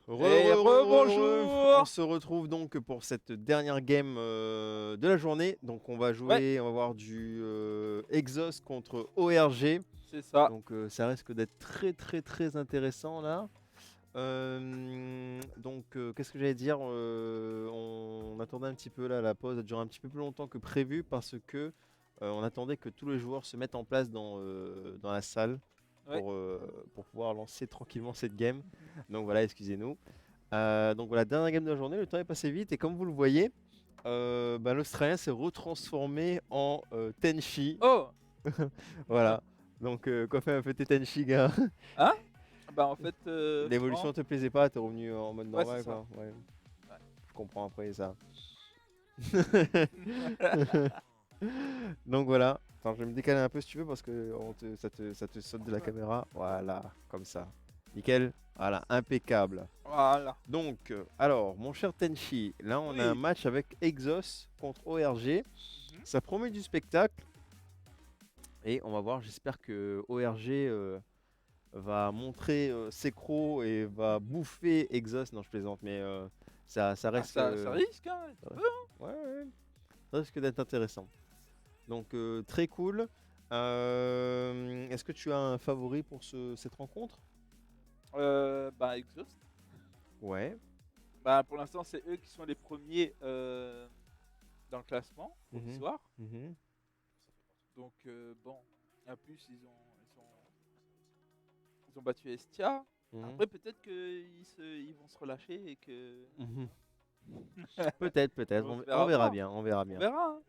Et rebonjour. On se retrouve donc pour cette dernière game de la journée. Donc on va Ouais, jouer, on va voir du Exos contre ORG. c'est ça. Donc ça risque d'être très intéressant là. Qu'est-ce que j'allais dire on attendait un petit peu là, la pause a duré un petit peu plus longtemps que prévu parce que on attendait que tous les joueurs se mettent en place dans la salle Ouais. pour pouvoir lancer tranquillement cette game. Donc voilà, excusez-nous. Donc voilà, dernière game de la journée, le temps est passé vite et comme vous le voyez, l'Australien s'est retransformé en Tenchi. Oh. Voilà. Donc quoi fait un peu tes Tenchi, gars? Hein? Bah en fait, L'évolution franchement, te plaisait pas, t'es revenu en mode ouais, c'est normal ça. quoi. Ouais, Ouais. je comprends après ça. Donc voilà. Attends, je vais me décaler un peu si tu veux parce que ça te saute de la caméra. Voilà, comme ça. Nickel. Voilà, impeccable. Voilà. Donc, alors, mon cher Tenchi, là on a un Oui. match avec Exos contre ORG. Mhm. Ça promet du spectacle. Et on va voir, j'espère que ORG va montrer ses crocs et va bouffer Exos. Non, je plaisante, mais ça Ah, reste. ça risque, hein, tu peux. Ouais, ça risque d'être intéressant. Donc, très cool. Est-ce que tu as un favori pour cette rencontre? Bah Exhaust. Ouais. Bah pour l'instant, c'est eux qui sont les premiers dans le classement Mhm, provisoire. mhm, Donc bon, en plus ils ont battu Estia. mhm, Après peut-être ils vont se relâcher et que mhm. Peut-être. on On verra verra bien. bien, on verra On bien. verra, hein.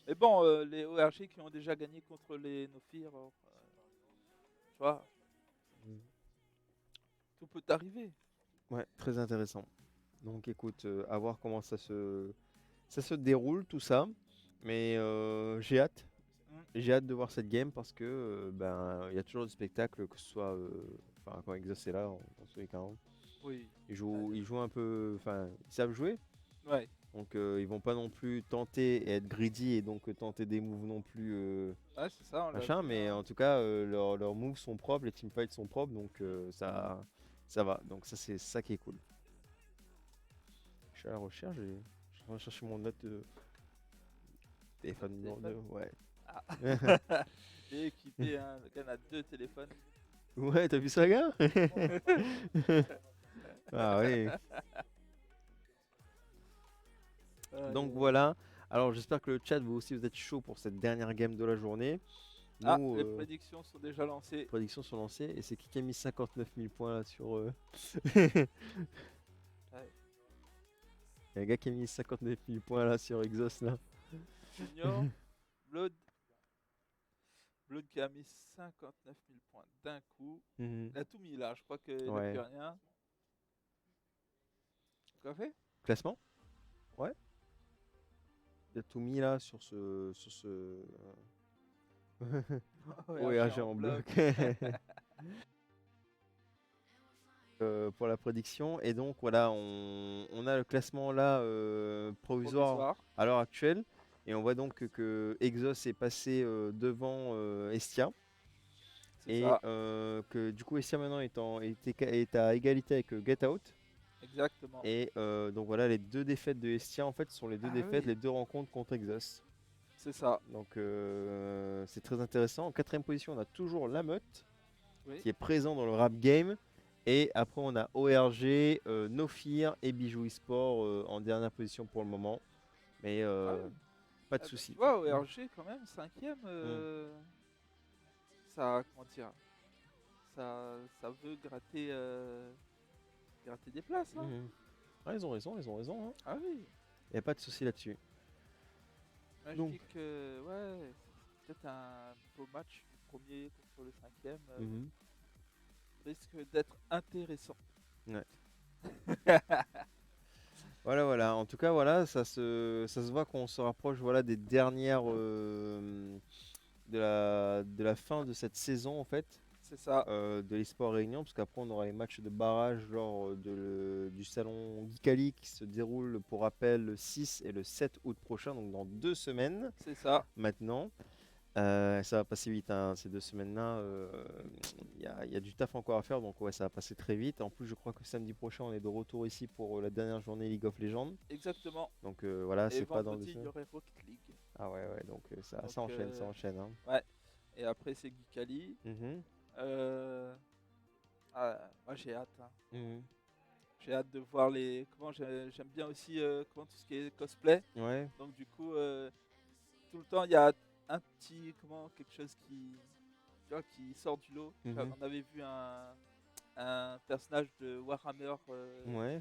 Mais bon, les ORG qui ont déjà gagné contre les Nofir, tu vois, Mhm. tout peut arriver. Ouais, très intéressant. Donc écoute, à voir comment ça se déroule tout ça. Mais j'ai hâte. Mm. J'ai hâte de voir cette game parce que il y a toujours du spectacle, que ce soit enfin, quand Exos est là, dans tous les cas, hein. Oui. Ils jouent un peu, enfin, ils savent jouer. Ouais. Donc ils vont pas non plus tenter et être greedy et donc tenter des moves non plus Ouais, c'est ça, on l'a machin. vu, Mais hein. en tout cas, leurs moves sont propres, les teamfights sont propres, donc ça va. Donc ça c'est ça qui est cool. Je suis à la recherche, je suis en train de chercher mon note de téléphone Notre numéro 2. téléphone. Ouais. Ah. Il est équipé, hein. Le gars a deux téléphones. Ouais, t'as vu ça, gars? Ah oui. Aïe, Donc aïe, aïe. voilà. Alors j'espère que le chat, vous aussi, vous êtes chaud pour cette dernière game de la journée. Ah, Nous, les prédictions sont déjà lancées. prédictions sont lancées. Et c'est qui a mis 59 000 points là sur... Ouais. Il y a un gars qui a mis 59 000 points là sur Exos là. Junior, Blood. Blood qui a mis 59 000 points d'un coup. Mhm. Il a tout mis là, je crois qu'il n'a plus Ouais. rien. Quoi fait? Classement? Ouais. Il a tout mis là sur ce ORG ORG en en bloc. bloc. Pour la prédiction. Et donc voilà, on a le classement là provisoire Provisoire. à l'heure actuelle. Et on voit donc que Exos est passé devant Estia. C'est Et ça. que du coup Estia maintenant est à égalité avec Get Out. Exactement. Et donc voilà, les deux défaites de Estia en fait sont les deux Ah défaites, oui, les deux rencontres contre Exos. c'est ça. Donc c'est très intéressant. En quatrième position, on a toujours La Meute Oui. qui est présent dans le rap game. Et après, on a ORG, No Fear et Bijou eSport en dernière position pour le moment. Mais Ah oui. pas de Ah bah, soucis. tu vois, ORG quand même, cinquième, Mm. ça, comment dire, ça veut gratter des places, hein. Mhm. Ah, ils ont raison, ils ont raison, hein. Ah oui. Il n'y a pas de souci là-dessus. Moi, je Donc, dis que, ouais, c'est peut-être un beau match du premier contre le cinquième. mhm. Risque d'être intéressant. Ouais. Voilà. En tout cas, voilà, ça se voit qu'on se rapproche voilà, des dernières de la fin de cette saison en fait. C'est ça. De l'eSport Réunion, parce qu'après on aura les matchs de barrage lors du salon Geekali qui se déroule pour rappel le 6 et le 7 août prochain, donc dans 2 semaines C'est ça. maintenant. Ça va passer vite, hein, ces 2 semaines-là. Il y a du taf encore à faire, donc ouais, ça va passer très vite. En plus, je crois que samedi prochain, on est de retour ici pour la dernière journée League of Legends. Exactement. Donc voilà, Et c'est pas dans 2 vendredi, il y semaines. aurait Rocket League. Ah ouais, ouais, donc ça, Donc, ça enchaîne, ça enchaîne, hein. ouais. Et après, c'est Geekali. Mhm, Moi, j'ai hâte, hein. mhm. J'ai hâte de voir les. J'aime bien aussi comment tout ce qui est cosplay. Ouais. Donc du coup, tout le temps, il y a un petit quelque chose tu vois, qui sort du lot. Mhm. On avait vu un personnage de Warhammer Ouais.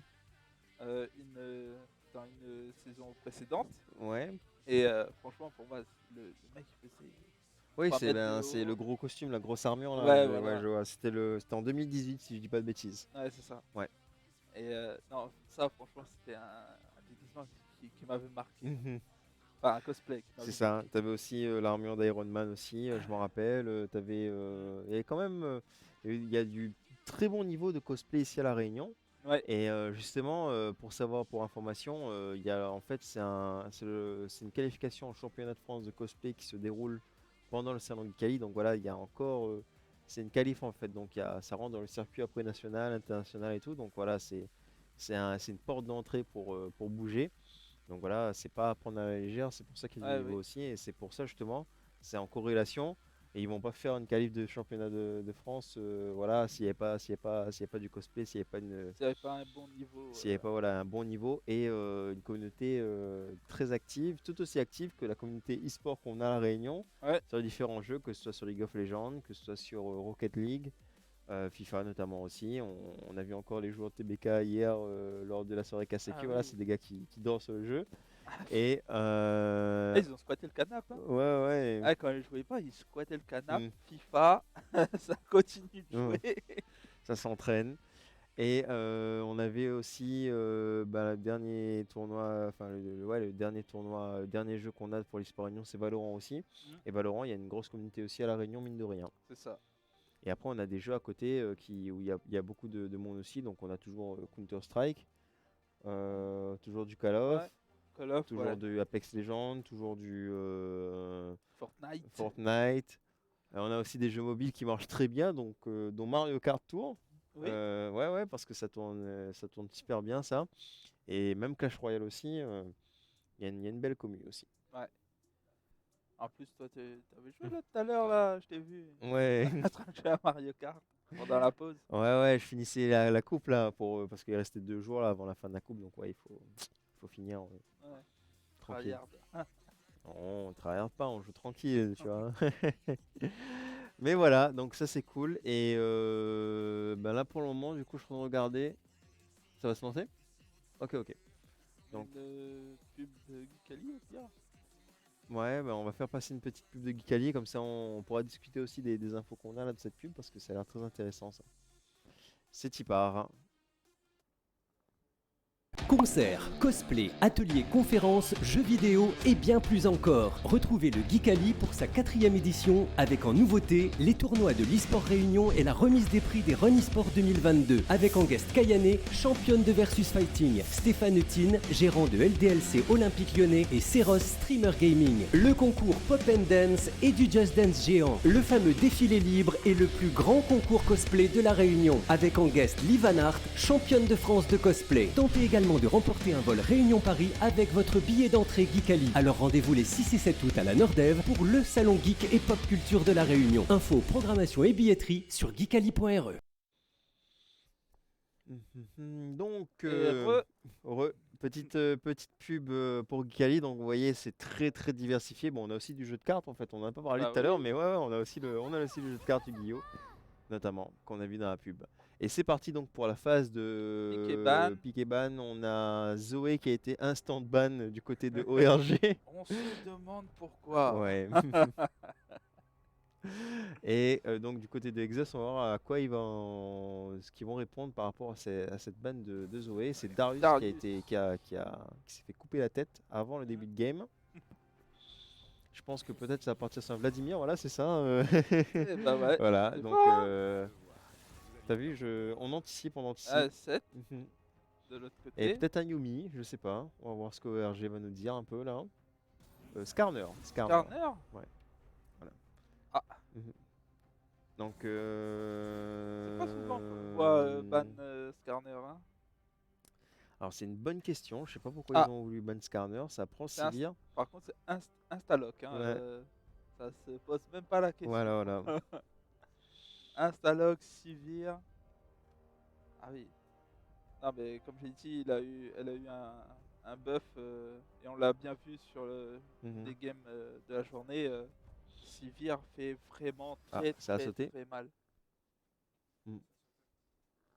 dans une saison précédente. Ouais. Et franchement, pour moi, le mec il faisait Oui, 3 mètres de c'est le haut. gros costume, la grosse armure là. Ouais, Ouais, voilà. je vois. C'était en 2018 si je dis pas de bêtises. Ouais, c'est ça. Ouais. Et non, ça, franchement, c'était un déguisement qui m'avait marqué. Mhm. Enfin, un cosplay qui C'est m'avait ça. marqué. T'avais aussi l'armure d'Iron Man aussi, je m'en rappelle. Il y avait quand même, il y a du très bon niveau de cosplay ici à La Réunion. Ouais, Et justement, pour savoir, pour information, il y a en fait c'est une qualification au championnat de France de cosplay qui se déroule pendant le salon du Cali. Donc voilà, il y a encore, c'est une qualif en fait. Donc ça rentre dans le circuit après national, international et tout. Donc voilà, c'est une porte d'entrée pour bouger. Donc voilà, c'est pas à prendre à la légère, c'est pour ça qu'il y a du ouais, niveau oui. aussi, et c'est pour ça justement, c'est en corrélation, et ils vont pas faire une qualif de championnat de France, voilà, s'il y a pas du cosplay, S'il n'y avait pas un bon niveau. s'il y avait pas voilà, un bon niveau, et une communauté très active, tout aussi active que la communauté e-sport qu'on a à La Réunion, Ouais. sur les différents jeux, que ce soit sur League of Legends, que ce soit sur Rocket League, FIFA notamment aussi. On a vu encore les joueurs de TBK hier lors de la soirée Ah KCQ. Voilà, oui. c'est des gars qui dorment sur le jeu. Et Ah, ils ont squatté le canapé, hein. ouais, ouais. Ah, quand ils jouaient pas, ils squattaient le canapé. Hmm, FIFA, ça continue de hmm, jouer. ça s'entraîne. Et on avait aussi le dernier tournoi, enfin ouais, le dernier tournoi, le dernier jeu qu'on a pour l'eSport Réunion, c'est Valorant aussi. Hmm, Et Valorant, il y a une grosse communauté aussi à La Réunion, mine de rien. c'est ça. Et après, on a des jeux à côté où il y a beaucoup de monde aussi. Donc, on a toujours Counter-Strike, toujours du Call of, Ouais. Call of, toujours ouais. du Apex Legends, toujours du Fortnite. Fortnite. On a aussi des jeux mobiles qui marchent très bien, donc, dont Mario Kart Tour. Oui. Ouais, ouais, parce que ça tourne super bien ça. Et même Clash Royale aussi, il y a une belle commu aussi. Ouais. En plus, toi, t'avais joué là tout à l'heure, là. Je t'ai vu Ouais, en train de jouer à Mario Kart pendant la pause. ouais, ouais, je finissais la coupe là, parce qu'il restait 2 jours là, avant la fin de la coupe, donc ouais, il faut finir Ouais. tranquille. Tryhard. Non, on travaille pas, on joue tranquille, tu vois. Mais voilà, donc ça c'est cool. Et ben là pour le moment, du coup, je suis en train de regarder. Ça va se lancer? Ok, ok. Donc, Une pub de Geekali, au pire. ouais, ben on va faire passer une petite pub de Geekali, comme ça on pourra discuter aussi des infos qu'on a là de cette pub, parce que ça a l'air très intéressant ça. C'est y part. Concerts, cosplay, ateliers, conférences, jeux vidéo et bien plus encore. Retrouvez le Geekali pour sa 4e édition avec en nouveauté les tournois de l'eSport Réunion et la remise des prix des Run eSport 2022 avec en guest Kayane, championne de Versus Fighting, Stéphane Eutine, gérant de LDLC Olympique Lyonnais et Seros Streamer Gaming. Le concours Pop and Dance et du Just Dance géant. Le fameux défilé libre et le plus grand concours cosplay de la Réunion avec en guest Livan Hart, championne de France de cosplay. Tentez également de remporter un vol Réunion-Paris avec votre billet d'entrée Geekali. Alors rendez-vous les 6 et 7 août à la Nordève pour le salon geek et pop culture de la Réunion. Info, programmation et billetterie sur geekali.re. Donc, Et petite pub pour Geekali. Donc, vous voyez, c'est très très diversifié. Bon, on a aussi du jeu de cartes en fait. On n'en a pas parlé bah tout à l'heure, oui. mais ouais, ouais, on a aussi le jeu de cartes Yu-Gi-Oh! Notamment, qu'on a vu dans la pub. Et c'est parti donc pour la phase Ikeban. de Piquet Ban. On a Zoé qui a été instant ban du côté de ORG. On se demande pourquoi. Ouais. Et donc du côté de Exos, on va voir à quoi ce qu'ils vont répondre par rapport à cette ban de Zoé. C'est Darius qui a Darius. été qui s'est fait couper la tête avant le début de game. Je pense que peut-être ça va partir sur un Vladimir, voilà, c'est ça. Eh bah ouais. Voilà, C'est donc fort, hein. t'as vu, on anticipe. Ah, 7 Mhm. de l'autre Et côté. peut-être un Yumi, je sais pas. On va voir ce que ORG va nous dire un peu là. Skarner. Garner. Ouais. Voilà. Donc, C'est pas souvent qu'on voit ban Skarner. Hein. alors c'est une bonne question. Je sais pas pourquoi Ah, ils ont voulu ban Skarner. Ça prend c'est Sivir. par contre, c'est Instalock. Hein, Ouais. ça se pose même pas la question. Voilà, voilà. Instalock, Sivir. Ah oui. Non, mais comme j'ai dit, elle a eu un buff et on l'a bien vu sur Mhm. des games de la journée. Sivir fait vraiment Ah, très ça a très sauté. très mal.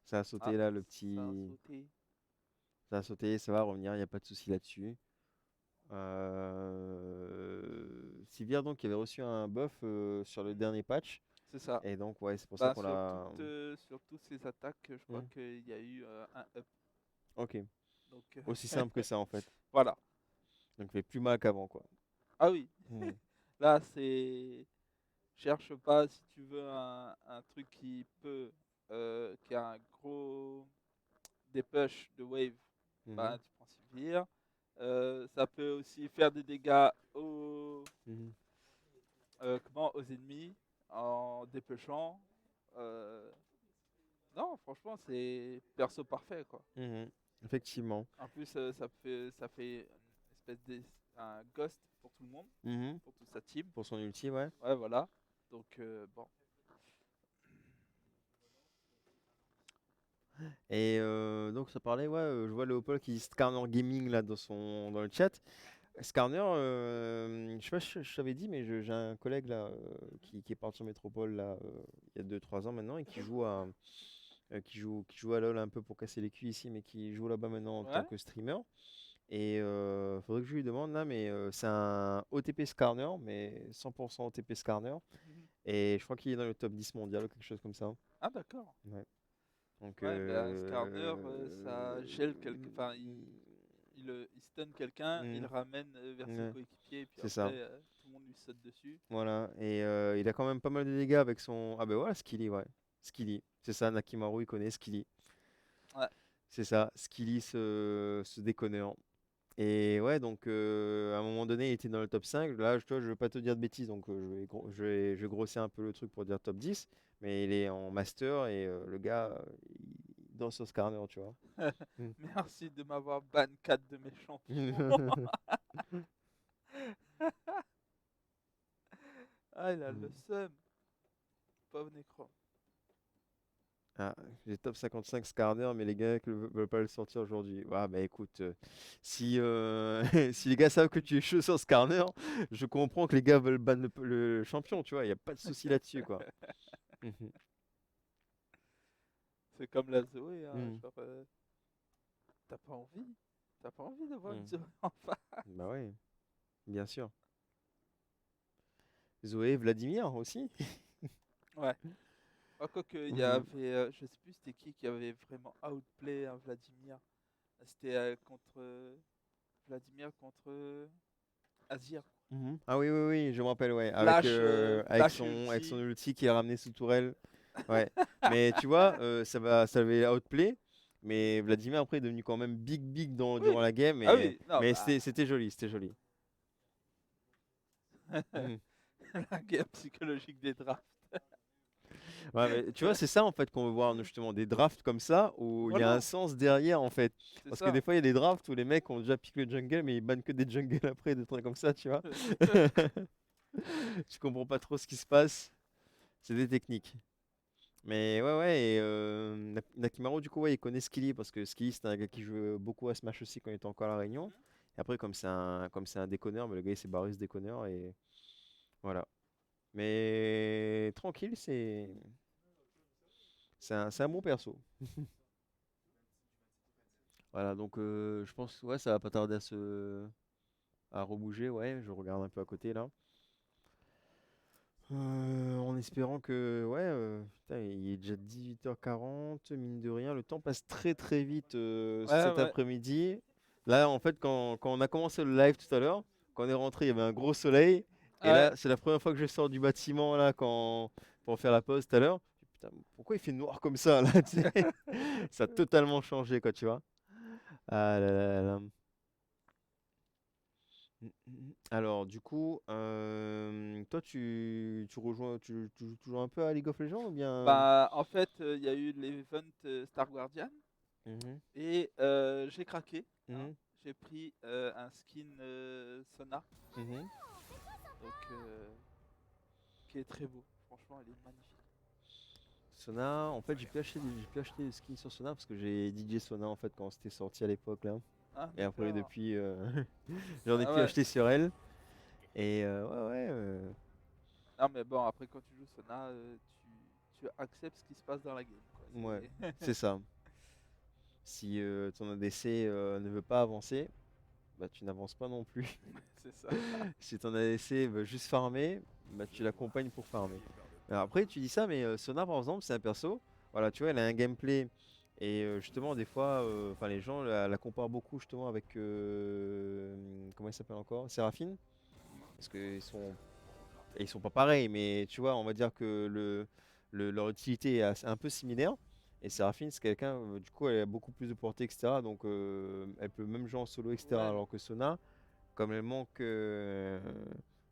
Ça a Ah, sauté là, le ça a petit. sauté. Ça a sauté, ça va revenir, il n'y a pas de souci là-dessus. Sivir donc qui avait reçu un buff sur le dernier patch. C'est ça. Et donc ouais, c'est pour ça Bah, qu'on l'a. sur toutes ces attaques, je crois Hmm, qu'il y a eu un up. Ok. Donc, Aussi simple que ça en fait. voilà. Donc il fait plus mal qu'avant quoi. Ah oui, Hmm. là, c'est. Cherche pas si tu veux un truc qui a un gros des push de wave, bah Mhm. tu prends Sivir. Ça peut aussi faire des dégâts Mhm. aux ennemis en dépushant. Euh, non, franchement, c'est perso parfait quoi. Mhm. Effectivement. En plus, ça fait une espèce un ghost pour tout le monde, Mhm. pour toute sa team. Pour son ulti, ouais. Ouais, voilà. Donc, bon. Et donc ça parlait, ouais, je vois Léopold qui dit Skarner Gaming là dans le chat. Skarner, je sais pas si je t'avais dit, mais j'ai un collègue là qui est parti en métropole là il y a 2-3 ans maintenant et qui joue à LoL un peu pour casser les culs ici, mais qui joue là-bas maintenant en tant Ouais. que streamer. Et faudrait que je lui demande là, mais c'est un OTP Skarner, mais 100% OTP Skarner. Mhm. Et je crois qu'il est dans le top 10 mondial ou quelque chose comme ça. Ah, d'accord. Ouais. Donc, Ouais, ben Skarner, ça gèle quelqu'un. Enfin, il stun quelqu'un, il hmm, le ramène vers ses ouais, coéquipiers, et puis c'est ça. après, tout le monde lui saute dessus. Voilà. Et il a quand même pas mal de dégâts avec son. Ah ben voilà, Skilly, ouais. Skilly. C'est ça, Nakimaru, il connaît Skilly. Ouais. C'est ça, Skilly, ce déconneur. Et ouais, donc à un moment donné, il était dans le top 5. Là, tu vois, je veux pas te dire de bêtises, donc je vais grossir un peu le truc pour dire top 10. Mais il est en master et le gars, il danse au Skarner, tu vois. Mm. Merci de m'avoir ban 4 de mes champions. Ah, il a le Mm. seum. Pauvre Necrom. Ah, j'ai top 55 Skarner, mais les gars ne veulent pas le sortir aujourd'hui. Ah, bah écoute, si, si les gars savent que tu es chaud sur Skarner, je comprends que les gars veulent ban le champion, tu vois. Il n'y a pas de souci là-dessus, quoi. Mhm. C'est comme la Zoé, hein, Mhm. genre, t'as pas envie? T'as pas envie de voir une Mhm. Zoé enfin? Bah ouais, bien sûr. Zoé, Vladimir aussi. Ouais. Ah, quoique, il y Mhm. avait, je sais plus c'était qui avait vraiment outplay un Vladimir. C'était Vladimir contre Azir. Mhm. Ah oui, oui, oui, je me rappelle, ouais. Flash et Avec son ulti. ulti qui a ramené sous tourelle. Ouais. Mais tu vois, ça avait outplay. Mais Vladimir après est devenu quand même big Oui. durant la game. Ah oui, non, Mais bah, c'était joli, c'était joli. Mhm. la guerre psychologique des drafts. Ouais, mais tu vois, c'est ça en fait qu'on veut voir justement des drafts comme ça où il y a un Voilà, sens derrière en fait. c'est Parce que des ça. fois, il y a des drafts où les mecs ont déjà piqué le jungle, mais ils bannent que des jungles après, des trucs comme ça, tu vois. Je comprends pas trop ce qui se passe. C'est des techniques. Mais ouais, ouais, et Nakimaru, du coup, ouais, il connaît Skilly parce que Skilly, c'était un gars qui jouait beaucoup à Smash aussi quand il était encore à La Réunion. Et après, comme c'est un déconneur, mais le gars, il s'est barré ce déconneur et voilà. Mais tranquille, c'est un bon perso. Voilà, donc je pense, ouais, ça va pas tarder à rebouger, ouais, je regarde un peu à côté là. En espérant que, ouais, putain, il est déjà 18h40, mine de rien, le temps passe très vite Ouais, cet ouais, après-midi. Là, en fait, quand on a commencé le live tout à l'heure, quand on est rentré, il y avait un gros soleil. Et ouais. là, c'est la première fois que je sors du bâtiment là, pour faire la pause tout à l'heure. Putain, pourquoi il fait noir comme ça là, tu sais. Ça a totalement changé, quoi, tu vois. Ah là là là là. Alors, du coup, toi, tu joues toujours un peu à League of Legends ou bien... Bah, en fait, il y a eu l'event Star Guardian Mhm, et j'ai craqué, hein. mhm, J'ai pris un skin Sona, mhm. donc qui est très beau. Franchement, il est magnifique. Sona, en fait, j'ai pu acheter des skins sur Sona parce que j'ai DJ Sona en fait quand c'était sorti à l'époque là. Ah, Et après, d'accord. depuis, j'en ai Ah pu ouais. acheter sur elle. Et ouais, ouais. Non, mais bon, après, quand tu joues Sona, tu acceptes ce qui se passe dans la game, quoi. Ouais, c'est ça. Si ton ADC ne veut pas avancer, bah tu n'avances pas non plus. C'est ça. Si ton ADC veut juste farmer, bah tu l'accompagnes pour farmer. Alors après, tu dis ça, mais Sona par exemple, c'est un perso. Voilà, tu vois, elle a un gameplay. Et justement, des fois, enfin les gens la comparent beaucoup justement avec. Comment il s'appelle encore? Séraphine. Parce ils sont pas pareils, mais tu vois, on va dire que leur utilité est un peu similaire. Et Seraphine, c'est quelqu'un, du coup, elle a beaucoup plus de portée, etc. Donc, elle peut même jouer en solo, etc. Ouais. Alors que Sona, comme elle manque,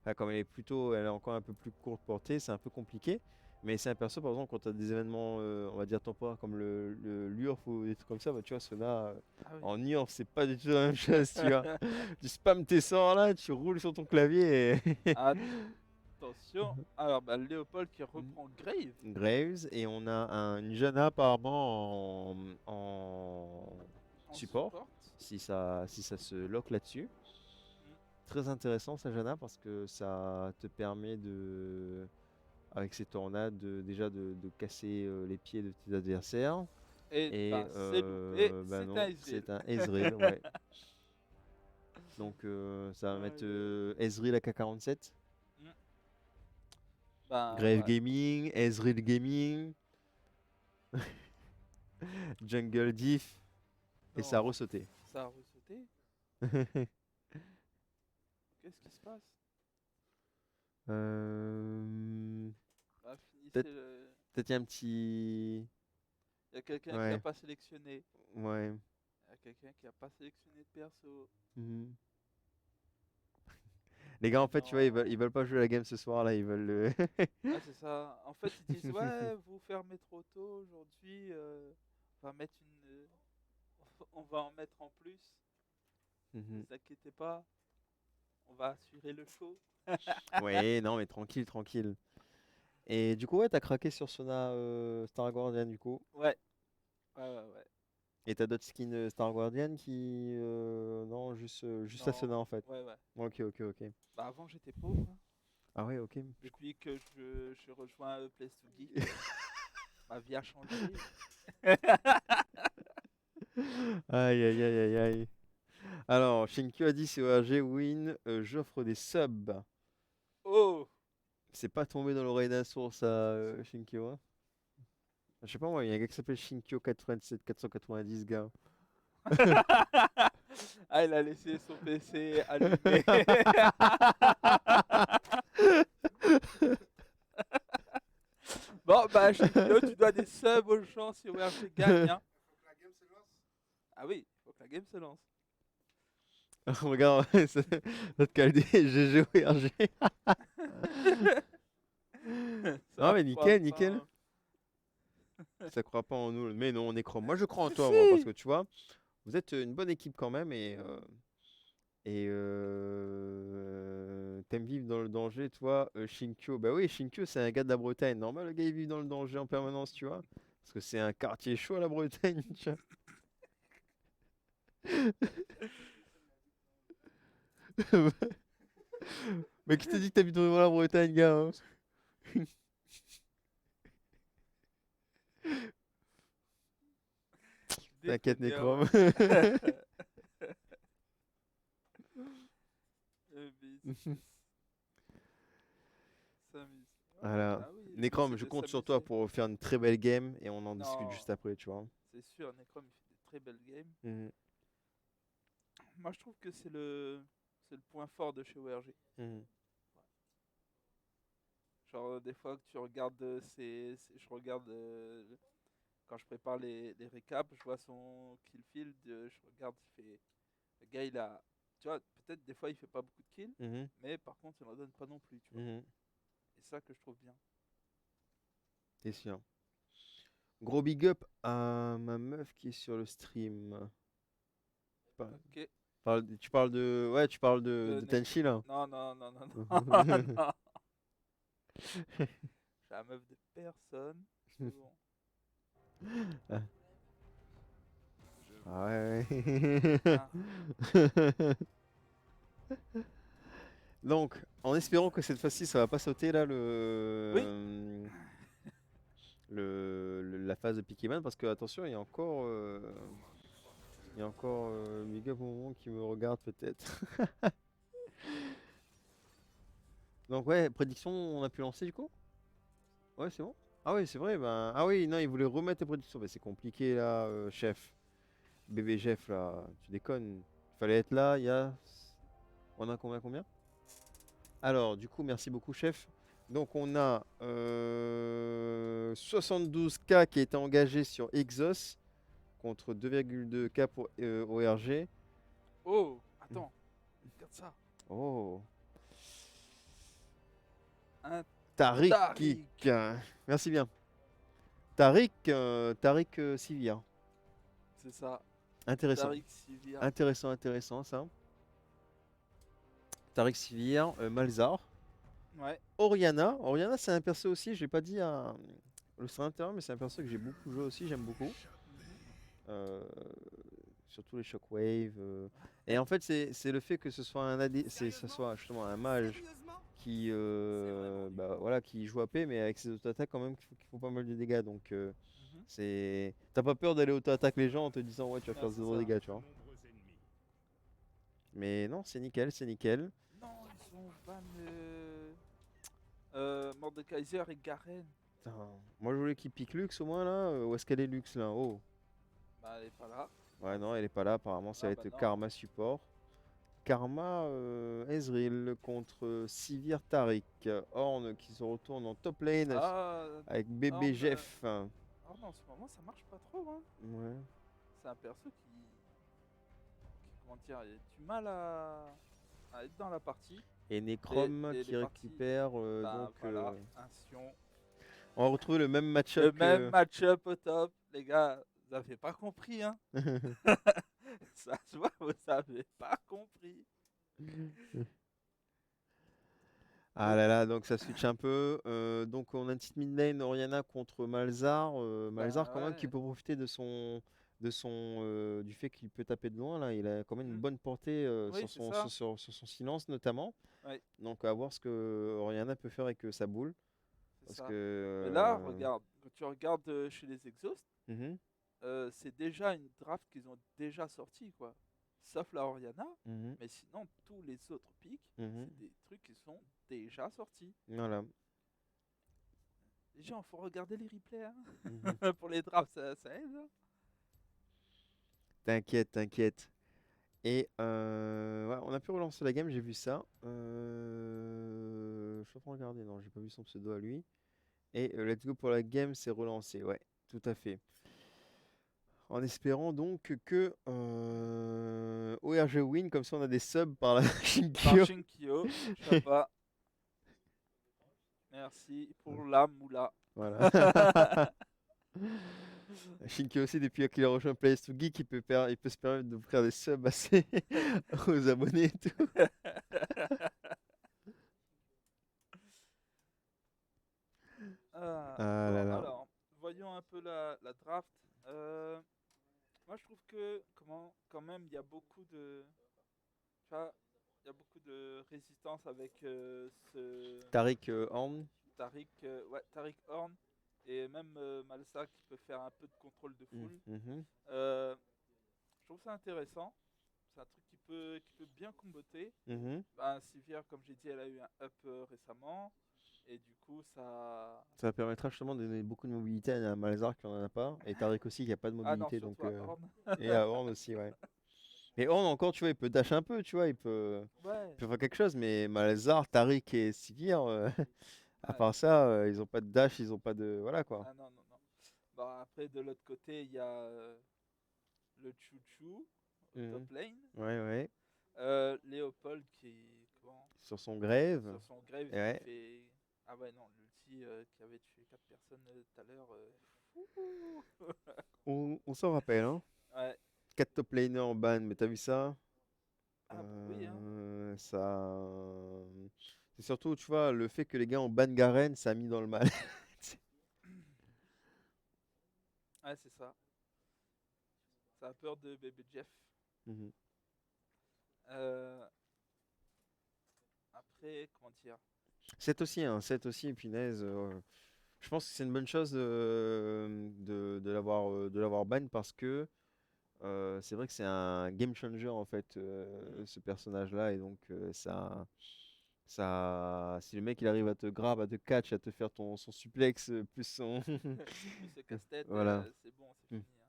enfin, comme elle est plutôt, elle a encore un peu plus courte portée, c'est un peu compliqué. Mais c'est un perso, par exemple, quand tu as des événements, on va dire temporaires comme l'URF ou des trucs comme ça, bah, tu vois, Sona, Ah oui. en URF, c'est pas du tout la même chose, tu vois. Tu spams tes sorts là, tu roules sur ton clavier et. Attention. Alors, bah, Léopold qui reprend Grave. Graves et on a une Janna apparemment en En support support. si ça se lock là-dessus. Mm. Très intéressant ça Janna parce que ça te permet de avec ces tornades déjà de casser les pieds de tes adversaires Et et bah, c'est loupé. bah C'est un non Ezreal. c'est un Ezreal ouais. Donc ça va mettre Aïe, aïe. Ezreal AK-47, Mm. Bah, Grave ouais. Gaming, Ezreal Gaming, Jungle Diff et ça a Non. ressauté. Ça a ressauté. Qu'est-ce qui se passe? Euh, Bah, finissez peut-être le. peut-être il y a un petit... Il y a quelqu'un qui a Ouais, pas sélectionné. ouais. Il y a quelqu'un qui a pas sélectionné de perso. Mhm. Les gars, en Mais fait, tu vois, non. ils veulent pas jouer la game ce soir, là, ils veulent le... Ah, c'est ça. En fait, ils disent ouais, vous fermez trop tôt aujourd'hui. On va mettre une. On va en mettre en plus. Ne Mhm. vous inquiétez pas. On va assurer le show. Ouais, non, mais tranquille, tranquille. Et du coup, ouais, t'as craqué sur Sona Star Guardian, du coup. Ouais. Ouais, ouais, ouais. Et t'as d'autres skins Star Guardian qui... Non, juste la Sona, Non. en fait. Ouais, ouais. Ok, ok, ok. Bah, avant, j'étais pauvre, hein. Ah ouais, ok. Depuis que je rejoins Place to Geek, ma vie a changé. Aïe, aïe, aïe, aïe, aïe. Alors, Shinkyu a dit, c'est ORG, win, j'offre des subs. Oh! C'est pas tombé dans l'oreille d'un sourd, ça, Shinkyo, hein. Je sais pas moi, il y a un gars qui s'appelle Shinkyo 87 490, gars. Ah, il a laissé son PC allumé. Bon, bah, Shekio, tu dois des subs aux gens si ORG gagne, hein. Ah oui, il faut que la game se lance. Regarde, notre calé, GG ORG. Non Ça mais croit nickel, pas, nickel. hein. Ça croit pas en nous, mais non, on est chrome. Moi je crois en Si, toi, moi, parce si. que tu vois, vous êtes une bonne équipe quand même et t'aimes vivre dans le danger, toi, Shinkyo. Bah oui, Shinkyo, c'est un gars de la Bretagne. Normal, le gars, il vit dans le danger en permanence, tu vois. Parce que c'est un quartier chaud à la Bretagne, tu vois. Mais qui t'a dit que t'habites dans la Bretagne, gars, hein? T'inquiète, Détraîneur, Necrom. ouais. B6 s'amuse. Ouais, Voilà. bah oui, le but Necrom, c'est je de compte sur toi s'amuser. pour faire une très belle game et on en discute Non, juste après, tu vois. c'est sûr, Necrom il fait des très belles games. Mhm, Moi je trouve que c'est le point fort de chez ORG. mhm, Genre des fois que tu regardes je regarde quand je prépare les récaps, je vois son kill field, je regarde, il fait le gars il a tu vois, peut-être des fois il fait pas beaucoup de kills, Mhm, mais par contre il en donne pas non plus, tu vois. mhm, Et ça que je trouve bien. c'est sûr. Gros big up à ma meuf qui est sur le stream. Ok. Tu parles de. Ouais, tu parles De de Nec- Tenchi là. Non, non, non, non, non, non. Je suis la meuf de personne. C'est bon. Ah ouais. Ah, Donc, en espérant que cette fois-ci ça va pas sauter là oui. la phase de Pikmin parce que attention, il y a encore Big Up au moment qui me regarde peut-être. Donc ouais, prédiction, on a pu lancer du coup? Ouais, c'est bon. Ah oui, c'est vrai, ben ah oui, non, il voulait remettre les prédictions, mais c'est compliqué là, chef. Bébé chef là, tu déconnes. Il fallait être là, il y a on a combien? Alors, du coup, merci beaucoup, chef. Donc, on a 72K qui est engagé sur Exos contre 2,2K pour ORG. Oh, attends. Regarde ça. Oh, Un Tariq. Tariq. Merci bien. Tariq Sivir. C'est ça. Intéressant. Tariq Sivir. Intéressant ça. Tariq Sivir, Malzar. Ouais. Oriana. Oriana, c'est un perso aussi, je l'ai pas dit à le stream intérieur, mais c'est un perso que j'ai beaucoup joué aussi, j'aime beaucoup. Euh, Surtout les shockwaves. Et en fait, c'est le fait que ce soit un AD, ce soit justement un mage qui, bah, voilà, qui joue AP, mais avec ses auto-attaques quand même qui font pas mal de dégâts. Donc, t'as pas peur d'aller auto-attaque les gens en te disant ouais, tu vas Non, faire c'est 0 ça. dégâts, tu vois. Mais non, c'est nickel, c'est nickel. Non, ils ont ban Mordekaiser et Garen. Putain, moi je voulais qu'il pique Lux au moins là. Où est-ce qu'elle est Lux là? Oh. Bah, elle est pas là. Ouais, non, elle est pas là. Apparemment, ça va Ah, être bah non. Karma support. Karma Ezreal contre Sivir Tariq. Ornn qui se retourne en top lane Ah, avec bébé Ornn, Jeff. Ornn, en ce moment, ça marche pas trop. Hein. Ouais. C'est un perso qui, comment dire, il a du mal à être dans la partie. Et Necrom Les qui parties, récupère. bah, Donc, voilà, un Sion. on va retrouver le même Le match-up même que. match-up au top. Les gars, vous avez pas compris, hein. Ça se voit, vous avez pas compris. Ah là là, donc ça switch un peu. Donc on a une petite mid lane Oriana contre Malzar. Malzar Bah quand même qui ouais. peut profiter du fait qu'il peut taper de loin là. Il a quand même une Mhm. bonne portée Oui, c'est ça. sur son silence notamment. Ouais, Donc à voir ce que Oriana peut faire avec sa boule. c'est Parce ça. que Mais là, regarde, quand tu regardes chez les Exhausts, mhm, c'est déjà une draft qu'ils ont déjà sortie, quoi. Sauf la Oriana, mhm, mais sinon, tous les autres picks, mhm. c'est des trucs qui sont déjà sortis. Voilà. Les gens, faut regarder les replays, hein. Mhm. Pour les drafts, ça aide, hein. T'inquiète, t'inquiète. Et ouais, on a pu relancer la game, j'ai vu ça. Je suis en train de regarder, non, j'ai pas vu son pseudo à lui. Et let's go pour la game, c'est relancé, ouais, tout à fait. En espérant donc que ORG win, comme ça on a des subs par la Shinkyo. Par Shinkyo, Shabba. Merci pour la moula. Voilà. Shinkyo aussi, depuis qu'il a rejoint Players to Geek, il peut se permettre d'offrir des subs assez aux abonnés et tout. Ah, Ah bon, là là. alors, voyons un peu la draft. Moi, je trouve que, quand même, il y a beaucoup de, tu vois, il y a beaucoup de résistance avec ce Tariq Horn. Tariq, ouais, Tariq Horn et même Malsa qui peut faire un peu de contrôle de foule. Je trouve ça intéressant. C'est un truc qui peut bien comboter. Ben, Sivir, comme j'ai dit, elle a eu un up récemment. Et du coup, Ça permettra justement de donner beaucoup de mobilité à Malzar qui n'en a pas. Et Tariq aussi qui n'a pas de Ah non, mobilité. Donc, surtout à Horn. et à Horn aussi, ouais. Et Horn encore, tu vois, il peut dash un peu, tu vois, il peut Ouais. faire quelque chose. Mais Malzar, Tariq et Sivir, à Ouais. part ça, ils ont pas de dash, ils ont pas de. Voilà quoi. Ah non, non, non. Bon, après, de l'autre côté, il y a le Chouchou au top lane. Ouais, ouais. Léopold qui. Comment Sur son grève. Sur son grève, Ouais. il fait. Ah ouais, non, l'ulti qui avait tué 4 personnes tout à l'heure. On s'en rappelle, hein. Ouais. 4 top laners en ban, mais t'as vu ça? Ah bah oui, hein. Ça. C'est surtout, tu vois, le fait que les gars en ban Garen, ça a mis dans le mal. Ouais, c'est ça. Ça a peur de bébé Jeff. Mhm. Après, comment dire 7 aussi, hein, 7 aussi, punaise. Je pense que c'est une bonne chose de l'avoir ban parce que c'est vrai que c'est un game changer en fait, ce personnage-là. Et donc, si le mec il arrive à te grab, à te catch, à te faire son suplex, plus son. Plus ce casse-tête, Voilà. c'est bon, c'est Mm. fini. Hein.